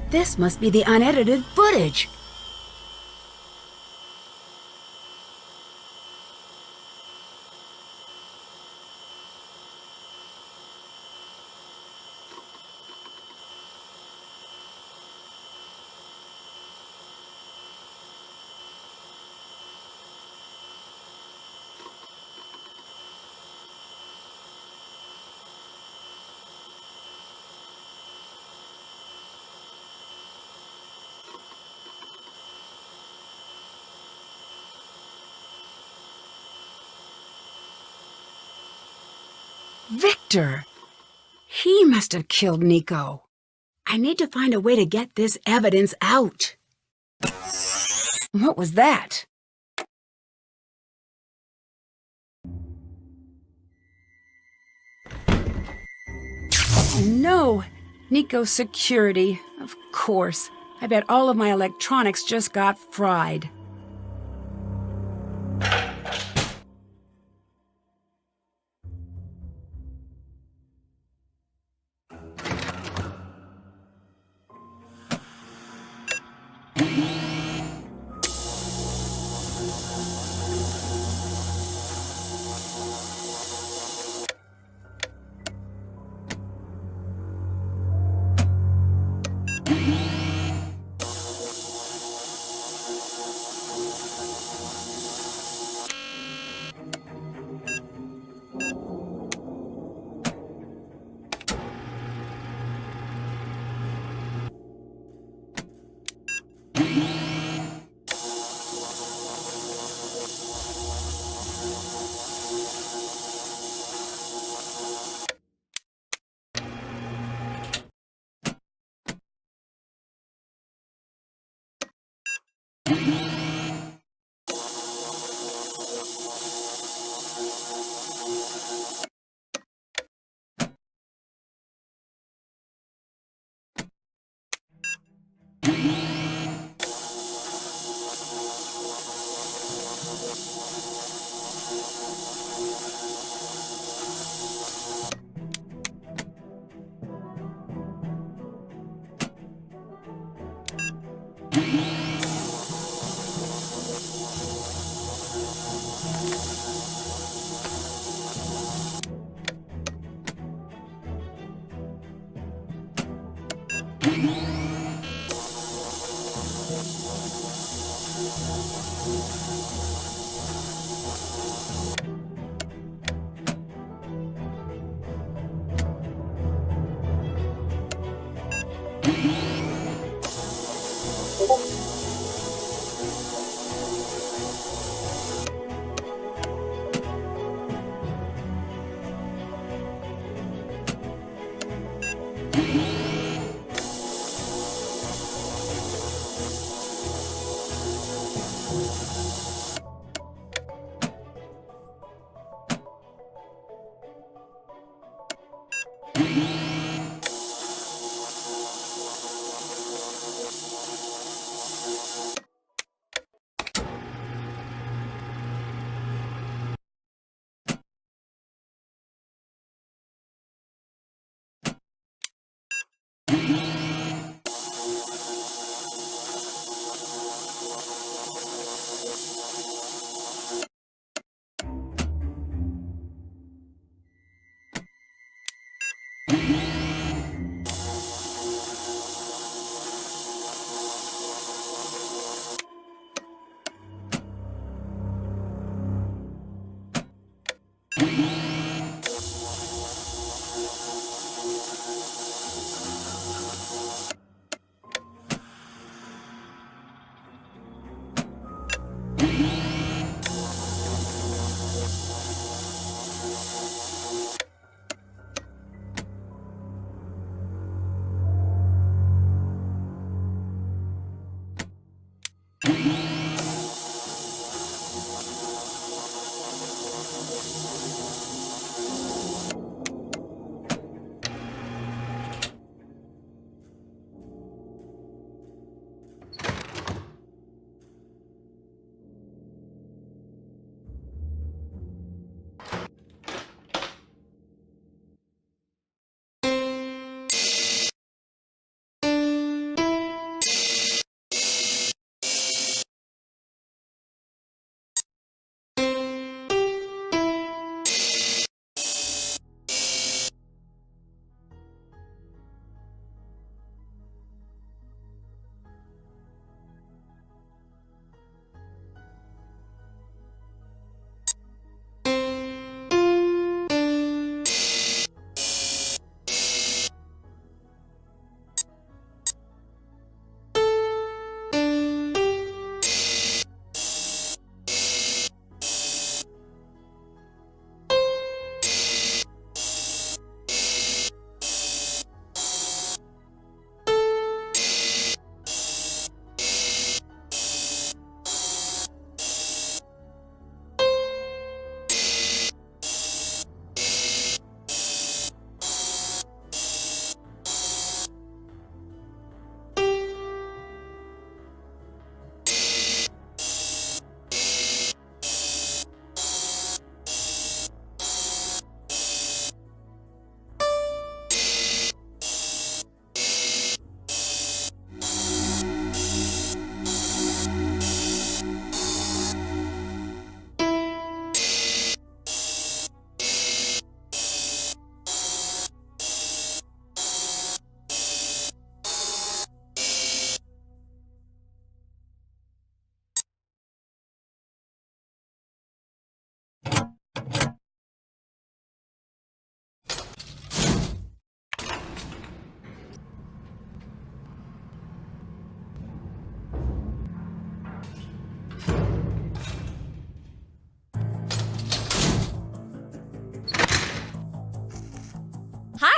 This must be the unedited footage. Victor! He must have killed Nico. I need to find a way to get this evidence out. What was that? Oh no! Nico's security. Of course. I bet all of my electronics just got fried.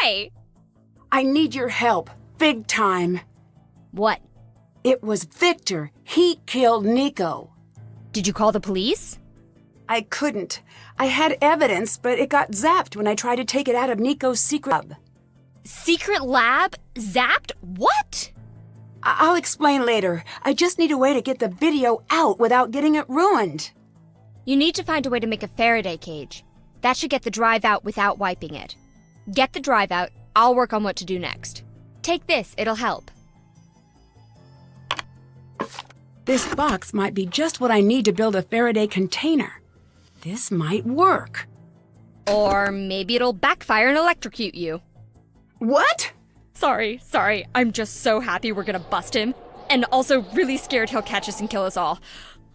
Why? I need your help. Big time. What? It was Victor. He killed Nico. Did you call the police? I couldn't. I had evidence, but it got zapped when I tried to take it out of Nico's secret lab. Secret lab? Zapped? What? I'll explain later. I just need a way to get the video out without getting it ruined. You need to find a way to make a Faraday cage. That should get the drive out without wiping it. Get the drive out, I'll work on what to do next. Take this, it'll help. This box might be just what I need to build a Faraday container. This might work. Or maybe it'll backfire and electrocute you. What? Sorry. I'm just so happy we're gonna bust him. And also really scared he'll catch us and kill us all.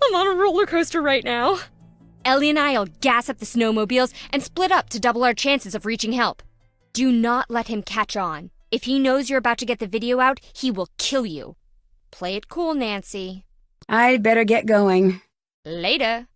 I'm on a roller coaster right now. Ellie and I'll gas up the snowmobiles and split up to double our chances of reaching help. Do not let him catch on. If he knows you're about to get the video out, he will kill you. Play it cool, Nancy. I'd better get going. Later.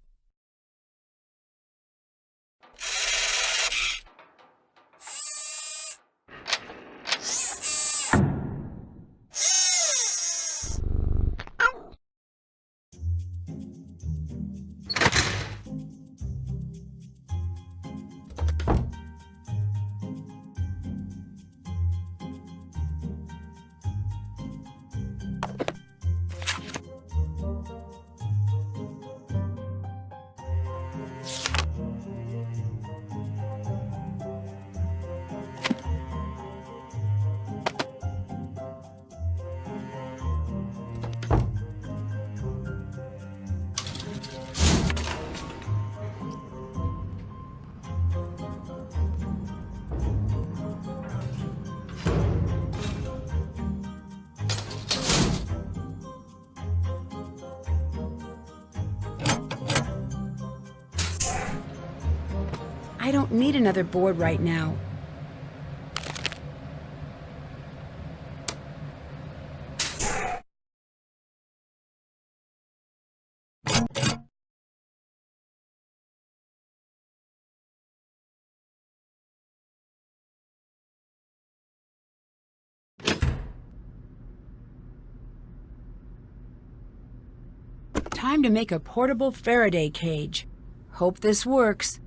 I don't need another board right now. Time to make a portable Faraday cage. Hope this works.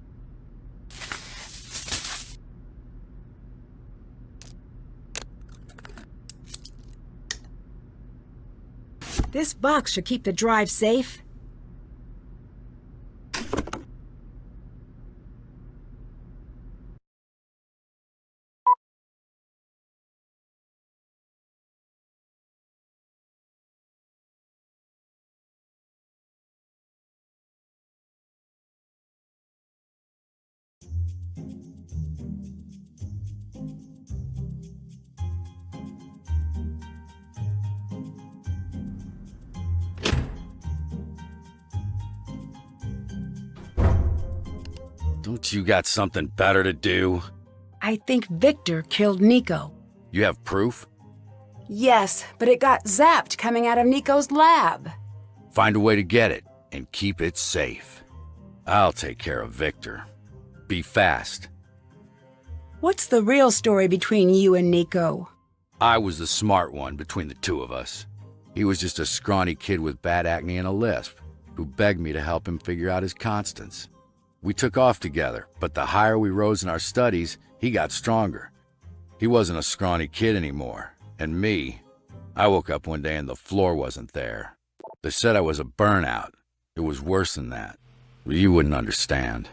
This box should keep the drive safe. Don't you got something better to do? I think Victor killed Nico. You have proof? Yes, but it got zapped coming out of Nico's lab. Find a way to get it, and keep it safe. I'll take care of Victor. Be fast. What's the real story between you and Nico? I was the smart one between the two of us. He was just a scrawny kid with bad acne and a lisp, who begged me to help him figure out his constants. We took off together, but the higher we rose in our studies, he got stronger. He wasn't a scrawny kid anymore. And me, I woke up one day and the floor wasn't there. They said I was a burnout. It was worse than that. You wouldn't understand.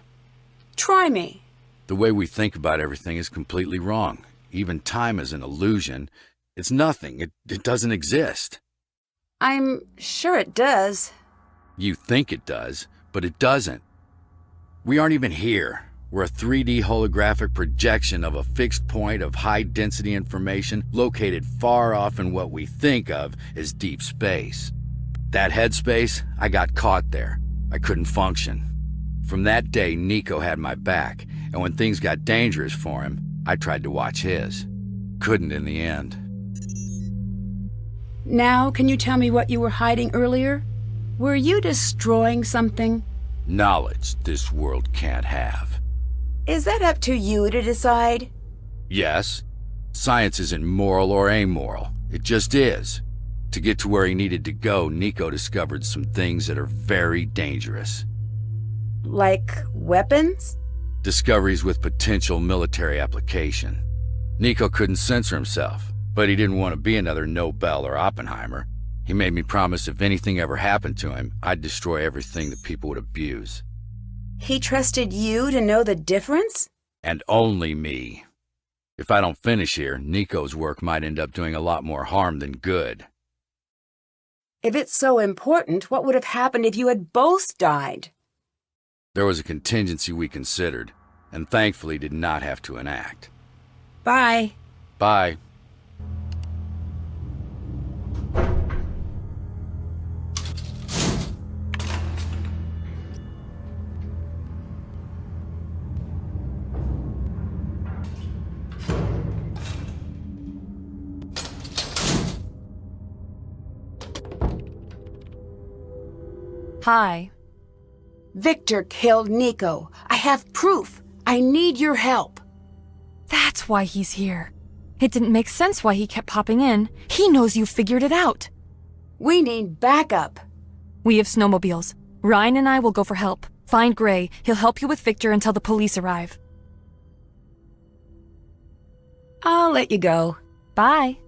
Try me. The way we think about everything is completely wrong. Even time is an illusion. It's nothing. It doesn't exist. I'm sure it does. You think it does, but it doesn't. We aren't even here. We're a 3D holographic projection of a fixed point of high-density information located far off in what we think of as deep space. That headspace, I got caught there. I couldn't function. From that day, Nico had my back, and when things got dangerous for him, I tried to watch his. Couldn't in the end. Now, can you tell me what you were hiding earlier? Were you destroying something? Knowledge this world can't have. Is that up to you to decide? Yes, science isn't moral or amoral. It just is. To get to where he needed to go, Nico discovered some things that are very dangerous. Like weapons? Discoveries with potential military application. Nico couldn't censor himself, but he didn't want to be another Nobel or Oppenheimer. He made me promise if anything ever happened to him, I'd destroy everything that people would abuse. He trusted you to know the difference? And only me. If I don't finish here, Nico's work might end up doing a lot more harm than good. If it's so important, what would have happened if you had both died? There was a contingency we considered, and thankfully did not have to enact. Bye. Bye. Hi. Victor killed Nico. I have proof. I need your help. That's why he's here. It didn't make sense why he kept popping in. He knows you figured it out. We need backup. We have snowmobiles. Ryan and I will go for help. Find Gray. He'll help you with Victor until the police arrive. I'll let you go. Bye.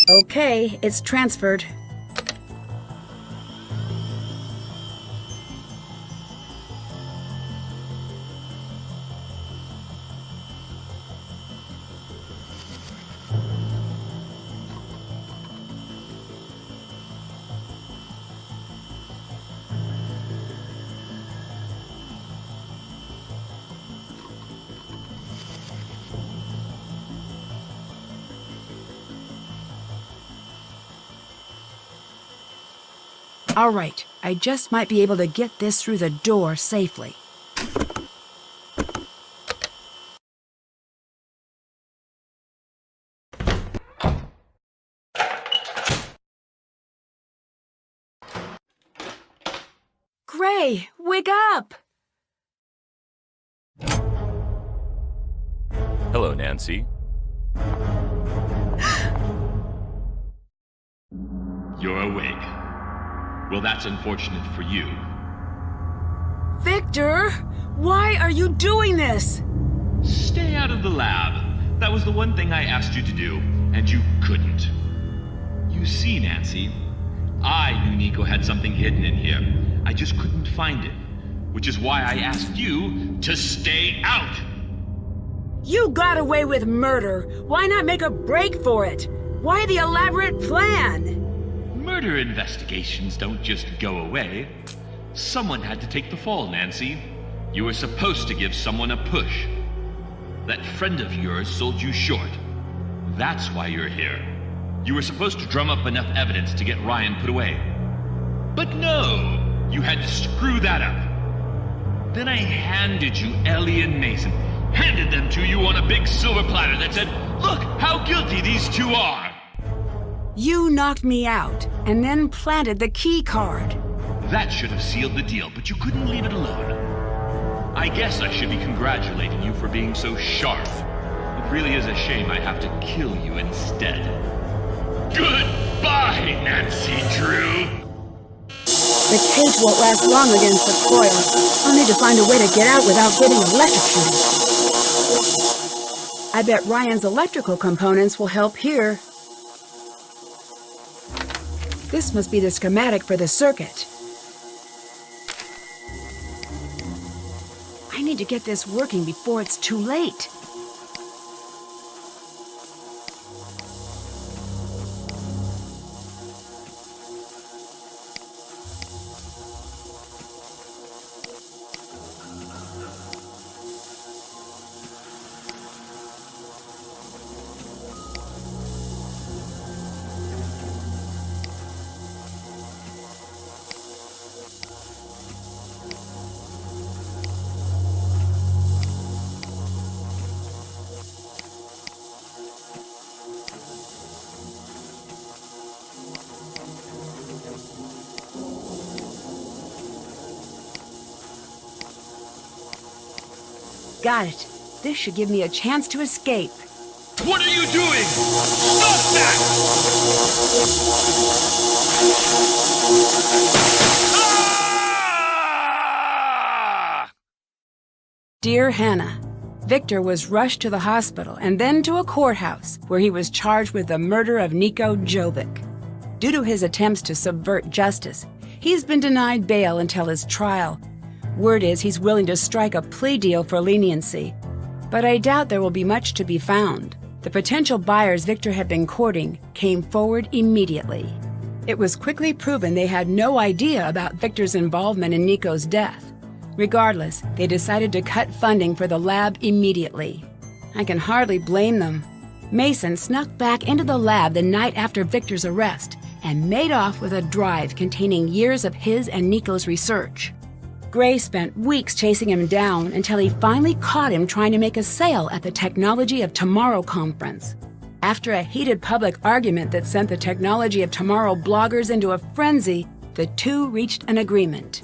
Okay, it's transferred. All right, I just might be able to get this through the door safely. Gray, wake up! Hello, Nancy. You're awake. Well, that's unfortunate for you. Victor, why are you doing this? Stay out of the lab. That was the one thing I asked you to do, and you couldn't. You see, Nancy, I knew Nico had something hidden in here. I just couldn't find it, which is why I asked you to stay out. You got away with murder. Why not make a break for it? Why the elaborate plan? Murder investigations don't just go away. Someone had to take the fall, Nancy. You were supposed to give someone a push. That friend of yours sold you short. That's why you're here. You were supposed to drum up enough evidence to get Ryan put away. But no! You had to screw that up. Then I handed you Ellie and Mason. Handed them to you on a big silver platter that said, "Look how guilty these two are!" You knocked me out, and then planted the key card. That should have sealed the deal, but you couldn't leave it alone. I guess I should be congratulating you for being so sharp. It really is a shame I have to kill you instead. Goodbye, Nancy Drew! The cage won't last long against the coil. I'll need to find a way to get out without getting electrocuted. I bet Ryan's electrical components will help here. This must be the schematic for the circuit. I need to get this working before it's too late. Got it. This should give me a chance to escape. What are you doing? Stop that! Ah! Dear Hannah, Victor was rushed to the hospital and then to a courthouse where he was charged with the murder of Niko Jovic. Due to his attempts to subvert justice, he's been denied bail until his trial. Word is he's willing to strike a plea deal for leniency, but I doubt there will be much to be found. The potential buyers Victor had been courting came forward immediately. It was quickly proven they had no idea about Victor's involvement in Niko's death. Regardless, they decided to cut funding for the lab immediately. I can hardly blame them. Mason snuck back into the lab the night after Victor's arrest and made off with a drive containing years of his and Niko's research. Gray spent weeks chasing him down until he finally caught him trying to make a sale at the Technology of Tomorrow conference. After a heated public argument that sent the Technology of Tomorrow bloggers into a frenzy, the two reached an agreement.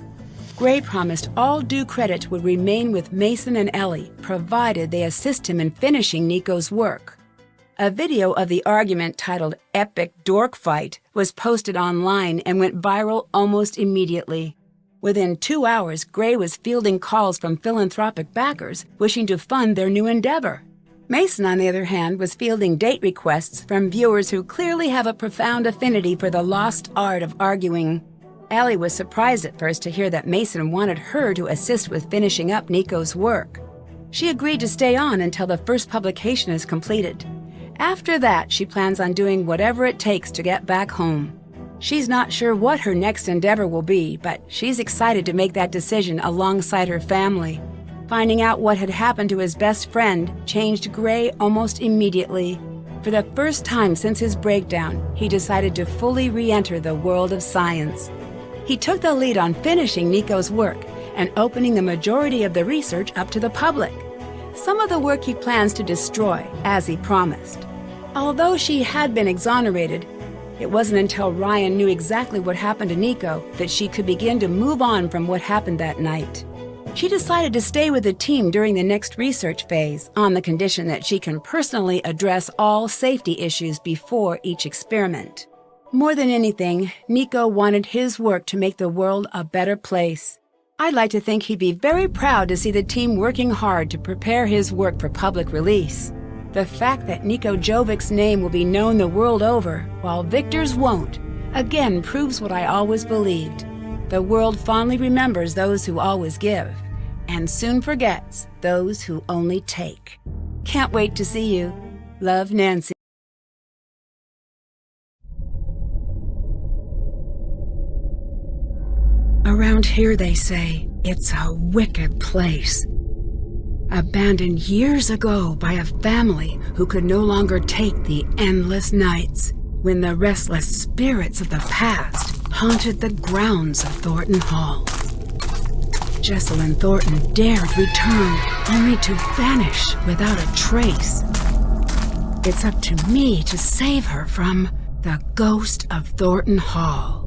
Gray promised all due credit would remain with Mason and Ellie, provided they assist him in finishing Niko's work. A video of the argument titled Epic Dork Fight was posted online and went viral almost immediately. Within 2 hours, Gray was fielding calls from philanthropic backers wishing to fund their new endeavor. Mason, on the other hand, was fielding date requests from viewers who clearly have a profound affinity for the lost art of arguing. Ellie was surprised at first to hear that Mason wanted her to assist with finishing up Niko's work. She agreed to stay on until the first publication is completed. After that, she plans on doing whatever it takes to get back home. She's not sure what her next endeavor will be, but she's excited to make that decision alongside her family. Finding out what had happened to his best friend changed Gray almost immediately. For the first time since his breakdown, he decided to fully re-enter the world of science. He took the lead on finishing Niko's work and opening the majority of the research up to the public. Some of the work he plans to destroy, as he promised. Although she had been exonerated, it wasn't until Ryan knew exactly what happened to Niko that she could begin to move on from what happened that night. She decided to stay with the team during the next research phase on the condition that she can personally address all safety issues before each experiment. More than anything, Niko wanted his work to make the world a better place. I'd like to think he'd be very proud to see the team working hard to prepare his work for public release. The fact that Niko Jovic's name will be known the world over, while Victor's won't, again proves what I always believed. The world fondly remembers those who always give, and soon forgets those who only take. Can't wait to see you. Love, Nancy. Around here, they say, it's a wicked place. Abandoned years ago by a family who could no longer take the endless nights, when the restless spirits of the past haunted the grounds of Thornton Hall. Jesselyn Thornton dared return, only to vanish without a trace. It's up to me to save her from the ghost of Thornton Hall.